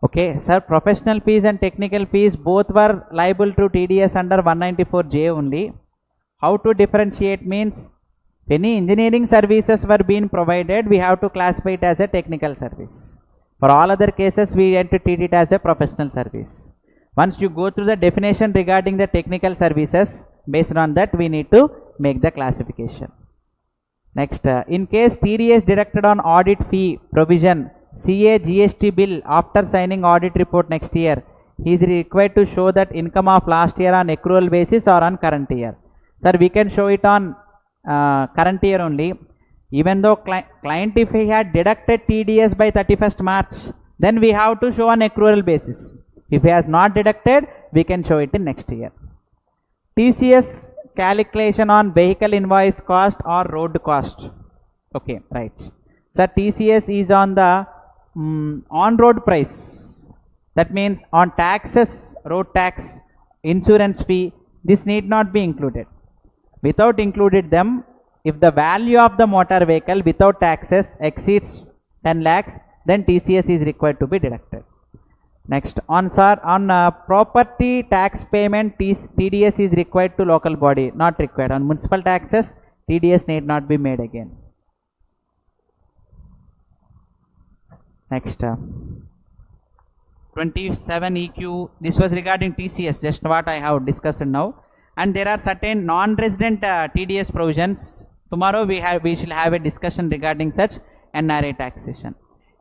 Okay, sir, professional fees and technical fees both were liable to TDS under 194J only. How to differentiate means, if any engineering services were being provided, we have to classify it as a technical service. For all other cases, we have to treat it as a professional service. Once you go through the definition regarding the technical services, based on that we need to make the classification. Next, in case TDS deducted on audit fee provision, CA GST bill after signing audit report next year, he is required to show that income of last year on accrual basis or on current year. Sir, we can show it on current year only. Even though client, if he had deducted TDS by 31st March, then we have to show on accrual basis. If he has not deducted, we can show it in next year. TCS calculation on vehicle invoice cost or road cost. Okay, right. So TCS is on the on-road price. That means on taxes, road tax, insurance fee, this need not be included. Without included them, if the value of the motor vehicle without taxes exceeds 10 lakhs, then TCS is required to be deducted. Next, on property tax payment, TDS is required to local body, not required. On municipal taxes, TDS need not be made again. Next, 27 EQ, this was regarding TCS, just what I have discussed now. And there are certain non-resident TDS provisions. Tomorrow we shall have a discussion regarding such NRA taxation.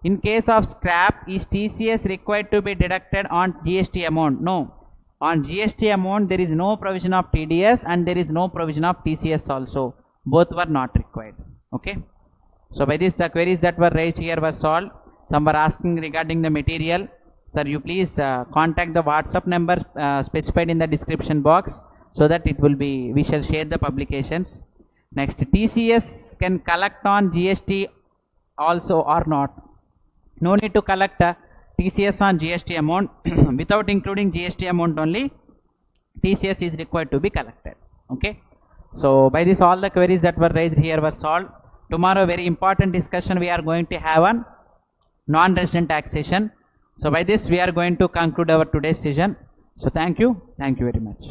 In case of scrap, is TCS required to be deducted on GST amount? No. On GST amount, there is no provision of TDS and there is no provision of TCS also. Both were not required. Okay. So by this, the queries that were raised here were solved. Some were asking regarding the material. Sir, you please contact the WhatsApp number specified in the description box, so that it will be, we shall share the publications. Next, TCS can collect on GST also or not. No need to collect TCS on GST amount. Without including GST amount only, TCS is required to be collected. Okay. So by this, all the queries that were raised here were solved. Tomorrow, very important discussion we are going to have on non-resident taxation. So by this, we are going to conclude our today's session. So thank you very much.